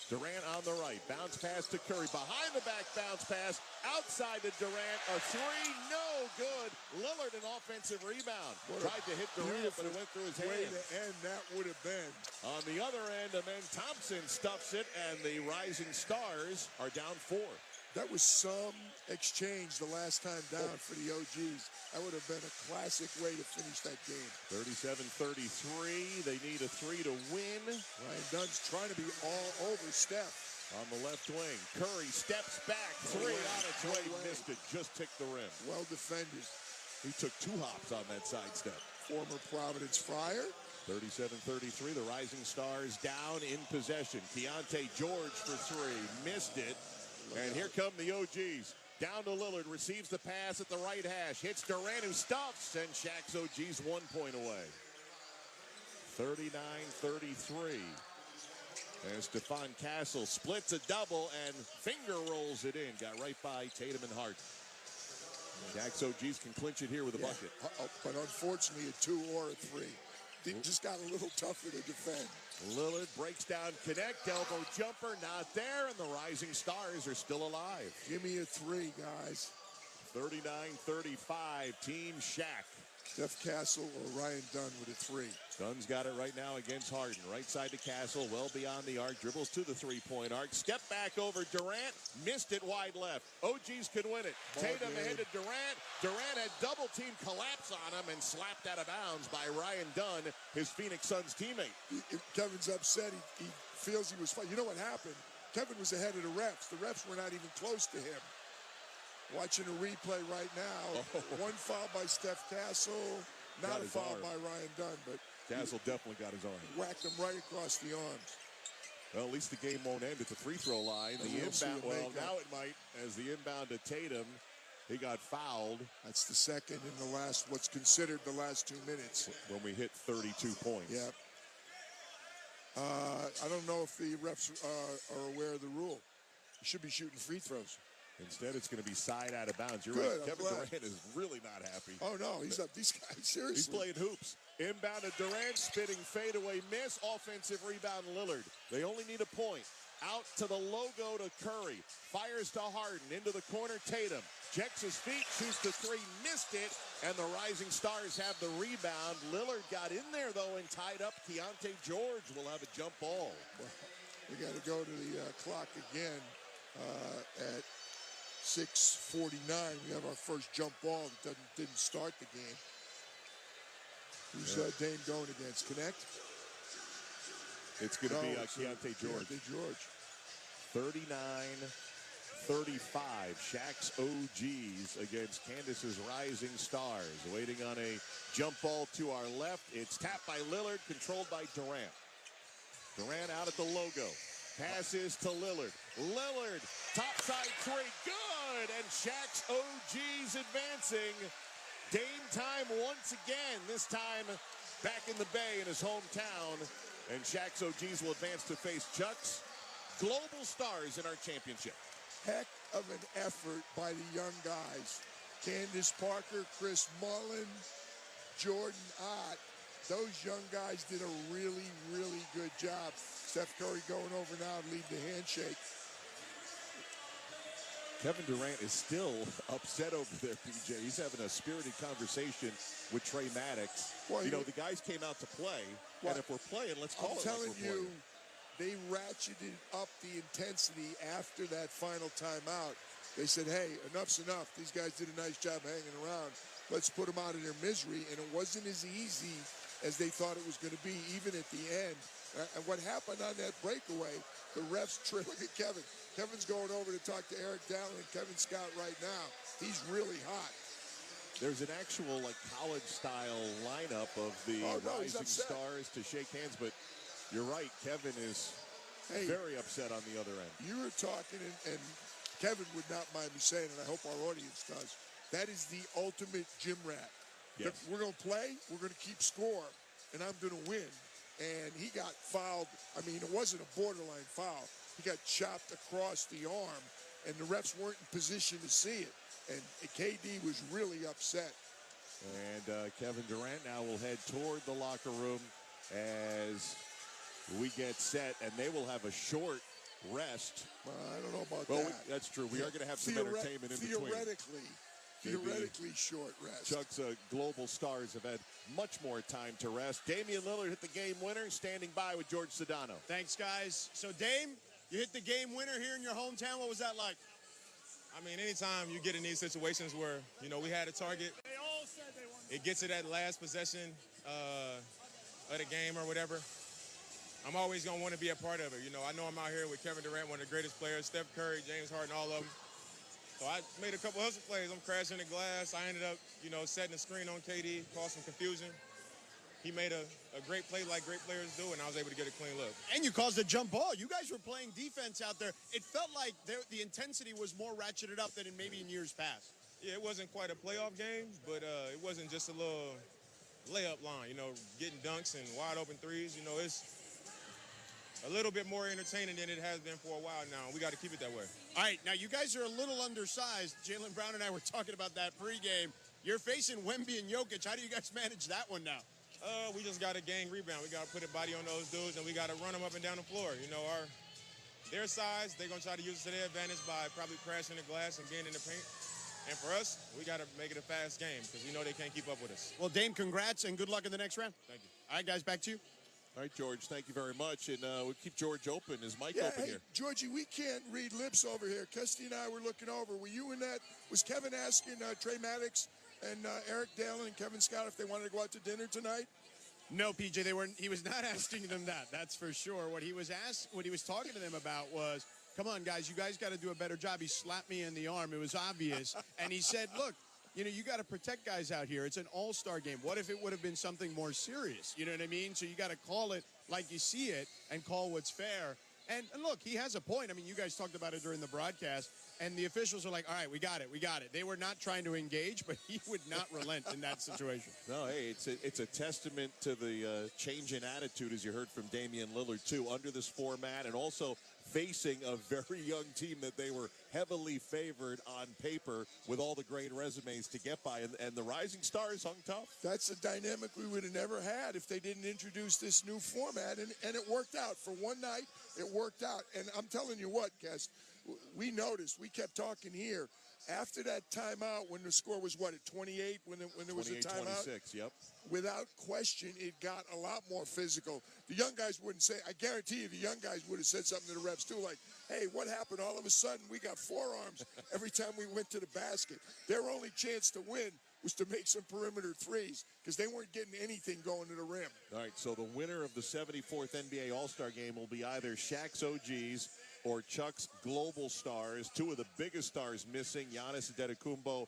Durant on the right, bounce pass to Curry, behind the back bounce pass, outside to Durant, a three, no good. Lillard an offensive rebound. Tried to hit Durant, but it went through his way hands. to end that would have been. On the other end, and then Thompson stuffs it, and the Rising Stars are down 4. That was some exchange the last time down for the OGs. That would have been a classic way to finish that game. 37-33. They need a three to win. Ryan Dunn's trying to be all over Steph. On the left wing, Curry steps back. Three on its way. Missed it. Just ticked the rim. Well defended. He took 2 hops on that sidestep. Former Providence Friar. 37-33. The Rising Stars down in possession. Keontae George for three. Missed it. And here come the OGs. Down to Lillard, receives the pass at the right hash. Hits Durant, who stuffs, and Shaq's OGs 1 point away. 39-33. And Stephon Castle splits a double and finger rolls it in. Got right by Tatum and Harden. Shaq's OGs can clinch it here with a bucket. But unfortunately, a 2 or a 3. It just got a little tougher to defend. Lillard breaks down, Connect, elbow jumper, not there, and the Rising Stars are still alive. Give me a 3, guys. 39-35, Team Shaq. Steph Castle or Ryan Dunn with a 3. Dunn's got it right now against Harden. Right side to Castle, well beyond the arc, dribbles to the three-point arc. Step back over Durant, missed it wide left. OGs could win it. Tatum ahead to Durant. Durant had double team collapse on him and slapped out of bounds by Ryan Dunn, his Phoenix Suns teammate. Kevin's upset. He feels he was fine. You know what happened? Kevin was ahead of the refs. The refs were not even close to him. Watching a replay right now. One foul by Steph Castle. Not a foul by Ryan Dunn, but Castle definitely got his arm. Whacked him right across the arms. Well, at least the game won't end at the free throw line. The inbound, well, now it might, as the inbound to Tatum. He got fouled. That's the second in the last, what's considered the last 2 minutes. When we hit 32 points. Yeah. I don't know if the refs are aware of the rule. You should be shooting free throws. Instead, it's going to be side out of bounds. You're Good, right. Kevin Durant is really not happy. Oh, no. He's up. These guys, seriously. He's playing hoops. Inbound to Durant, spitting fadeaway miss. Offensive rebound, Lillard. They only need a point. Out to the logo to Curry. Fires to Harden. Into the corner, Tatum. Checks his feet, shoots the three, missed it. And the Rising Stars have the rebound. Lillard got in there, though, and tied up. Keontae George will have a jump ball. Well, we got to go to the clock again at 6:49. We have our first jump ball that didn't start the game. Who's Dame going against? Connect? It's going to be Keontae George. Keontae George. 39-35. Shaq's OGs against Candace's Rising Stars. Waiting on a jump ball to our left. It's tapped by Lillard, controlled by Durant. Durant out at the logo. Passes to Lillard. Lillard, topside three, good! And Shaq's OGs advancing. Dame time once again, this time back in the Bay in his hometown. And Shaq's OGs will advance to face Chuck's Global Stars in our championship. Heck of an effort by the young guys. Candace Parker, Chris Mullen, Jordan Ott. Those young guys did a really, really good job. Steph Curry going over now to lead the handshake. Kevin Durant is still upset over there, PJ. He's having a spirited conversation with Trey Maddox. Well, you know, the guys came out to play, and if we're playing, let's call it. I'm telling you, they ratcheted up the intensity after that final timeout. They said, hey, enough's enough. These guys did a nice job hanging around. Let's put them out of their misery. And it wasn't as easy as they thought it was going to be, even at the end. And what happened on that breakaway, the refs, look at Kevin. Kevin's going over to talk to Eric Dallin and Kevin Scott right now. He's really hot. There's an actual, like, college-style lineup of the Rising Stars to shake hands, but you're right, Kevin is Hey, very upset on the other end. You were talking, and Kevin would not mind me saying it. I hope our audience does. That is the ultimate gym rat. Yes. We're going to play. We're going to keep score, and I'm going to win. And he got fouled. I mean, it wasn't a borderline foul. He got chopped across the arm, and the refs weren't in position to see it. And KD was really upset. And Kevin Durant now will head toward the locker room as we get set, and they will have a short rest. I don't know about well, that. That's true. We are going to have some entertainment in between. Theoretically short rest. Chuck's global stars have had much more time to rest. Damian Lillard hit the game winner, standing by with George Sedano. Thanks, guys. So, Dame, you hit the game winner here in your hometown. What was that like? I mean, anytime you get in these situations where, we had a target, it gets to that last possession of the game or whatever, I'm always going to want to be a part of it. I know I'm out here with Kevin Durant, one of the greatest players, Steph Curry, James Harden, all of them. So I made a couple hustle plays. I'm crashing the glass. I ended up, setting the screen on KD, caused some confusion. He made a great play like great players do, and I was able to get a clean look. And you caused a jump ball. You guys were playing defense out there. It felt like the intensity was more ratcheted up than maybe in years past. Yeah, it wasn't quite a playoff game, but it wasn't just a little layup line, getting dunks and wide open threes. It's a little bit more entertaining than it has been for a while now. We got to keep it that way. All right, now you guys are a little undersized. Jaylen Brown and I were talking about that pregame. You're facing Wemby and Jokic. How do you guys manage that one now? We just got to gang rebound. We got to put a body on those dudes, and we got to run them up and down the floor. Their size, they're going to try to use it to their advantage by probably crashing the glass and being in the paint. And for us, we got to make it a fast game because we know they can't keep up with us. Well, Dame, congrats and good luck in the next round. Thank you. All right, guys, back to you. All right, George, thank you very much. And we'll keep George open, his mic open here. Georgie, we can't read lips over here. Kesty and I were looking over. Were you in that? Was Kevin asking Trey Maddox and Eric Dale and Kevin Scott if they wanted to go out to dinner tonight? No, PJ, he was not asking them that. That's for sure. What he was talking to them about was, come on, guys, you guys got to do a better job. He slapped me in the arm. It was obvious. And he said, look, you got to protect guys out here. It's an all-star game. What if it would have been something more serious? You know what I mean? So you got to call it like you see it and call what's fair. And look, he has a point. I mean, you guys talked about it during the broadcast, and the officials are like, all right, we got it. They were not trying to engage, but he would not relent in that situation. No, hey, it's a testament to the change in attitude, as you heard from Damian Lillard, too, under this format, and also facing a very young team that they were heavily favored on paper with all the great resumes to get by, and the Rising Stars hung tough. That's a dynamic we would have never had if they didn't introduce this new format, and it worked out. For one night, it worked out. And I'm telling you what, Kes, we noticed, we kept talking here, after that timeout, when the score was, at 28, when there was a timeout? 26, yep. Without question, it got a lot more physical. The young guys wouldn't say, I guarantee you the young guys would have said something to the refs too, like, hey, what happened? All of a sudden, we got forearms every time we went to the basket. Their only chance to win was to make some perimeter threes because they weren't getting anything going to the rim. All right, so the winner of the 74th NBA All-Star Game will be either Shaq's OGs or Chuck's Global Stars. Two of the biggest stars missing. Giannis Antetokounmpo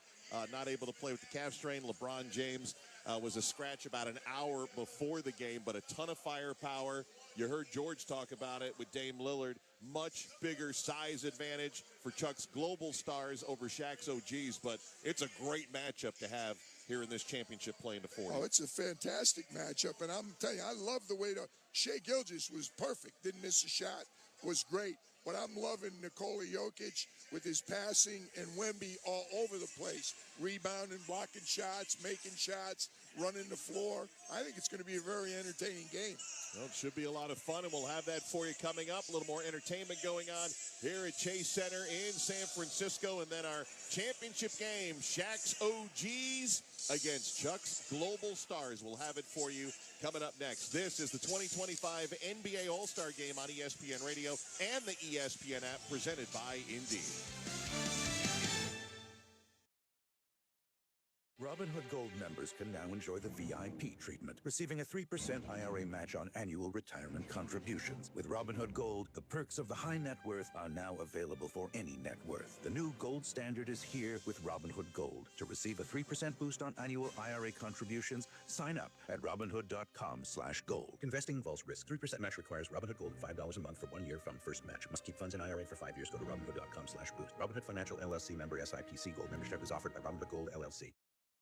not able to play with the calf strain. LeBron James was a scratch about an hour before the game, but a ton of firepower. You heard George talk about it with Dame Lillard. Much bigger size advantage for Chuck's Global Stars over Shaq's OGs, but it's a great matchup to have here in this championship playing to 40. Oh, it's a fantastic matchup, and I'm telling you, I love the way Shai Gilgeous was perfect. Didn't miss a shot, was great. But I'm loving Nikola Jokic with his passing and Wemby all over the place. Rebounding, blocking shots, making shots, running the floor. I think it's going to be a very entertaining game. Well, it should be a lot of fun, and we'll have that for you coming up. A little more entertainment going on here at Chase Center in San Francisco. And then our championship game, Shaq's OGs against Chuck's Global Stars. We'll have it for you coming up next. This is the 2025 NBA All-Star Game on ESPN Radio and the ESPN app, presented by Indeed. Robinhood Gold members can now enjoy the VIP treatment, receiving a 3% IRA match on annual retirement contributions. With Robinhood Gold, the perks of the high net worth are now available for any net worth. The new gold standard is here with Robinhood Gold. To receive a 3% boost on annual IRA contributions, sign up at Robinhood.com/gold. Investing involves risk. 3% match requires Robinhood Gold $5 a month for 1 year from first match. Must keep funds in IRA for 5 years. Go to Robinhood.com/boost. Robinhood Financial LLC member SIPC. Gold membership is offered by Robinhood Gold LLC.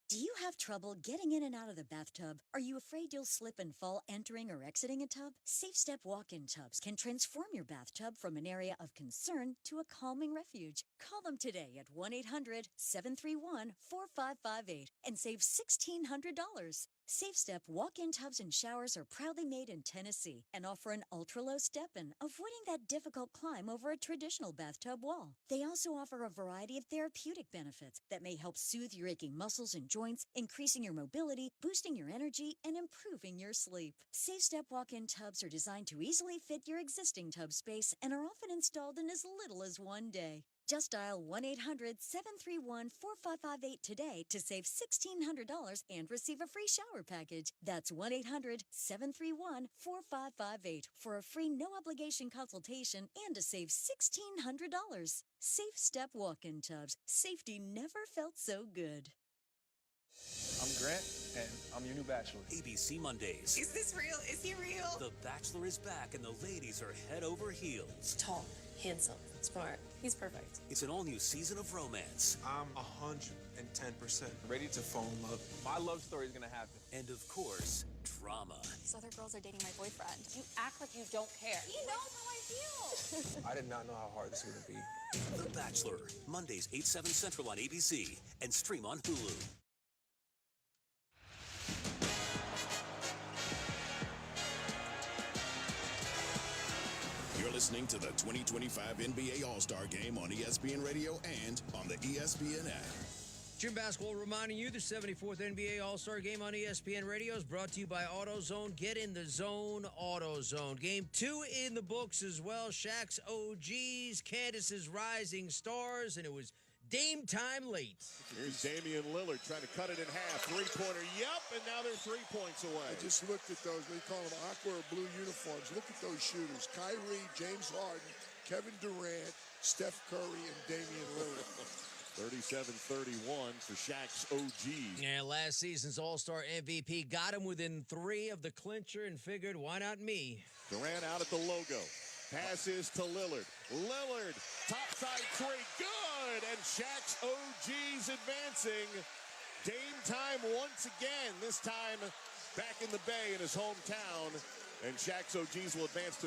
Do you have trouble getting in and out of the bathtub? Are you afraid you'll slip and fall entering or exiting a tub? Safe Step walk-in tubs can transform your bathtub from an area of concern to a calming refuge. Call them today at 1-800-731-4558 and save $1,600. Safe Step walk-in tubs and showers are proudly made in Tennessee and offer an ultra-low step-in, avoiding that difficult climb over a traditional bathtub wall. They also offer a variety of therapeutic benefits that may help soothe your aching muscles and joints, increasing your mobility, boosting your energy, and improving your sleep. Safe Step walk-in tubs are designed to easily fit your existing tub space and are often installed in as little as 1 day. Just dial 1-800-731-4558 today to save $1,600 and receive a free shower package. That's 1-800-731-4558 for a free no-obligation consultation and to save $1,600. Safe Step walk-in tubs. Safety never felt so good. I'm Grant, and I'm your new bachelor. ABC Mondays. Is this real? Is he real? The Bachelor is back, and the ladies are head over heels. Tall, handsome, smart. He's perfect. It's an all-new season of romance. I'm 110% ready to fall in love. My love story is gonna happen. And of course, drama. These other girls are dating my boyfriend. You act like you don't care. He knows how I feel. I did not know how hard this was gonna be. The Bachelor, Mondays 8/7 Central on ABC and stream on Hulu. You're listening to the 2025 NBA All-Star Game on ESPN Radio and on the ESPN app. Jim Basketball reminding you the 74th NBA All-Star Game on ESPN Radio is brought to you by AutoZone. Get in the zone, AutoZone. Game 2 in the books as well. Shaq's OGs, Candace's Rising Stars, and it was Dame time late. Here's Damian Lillard trying to cut it in half. Three-pointer, yep, and now they're 3 points away. I just looked at those. They call them aqua or blue uniforms. Look at those shooters. Kyrie, James Harden, Kevin Durant, Steph Curry, and Damian Lillard. 37-31 for Shaq's OGs. Yeah, last season's All-Star MVP got him within 3 of the clincher and figured, why not me? Durant out at the logo. Passes to Lillard. Lillard, topside three, good! And Shaq's OGs advancing. Dame time once again, this time back in the Bay in his hometown. And Shaq's OGs will advance to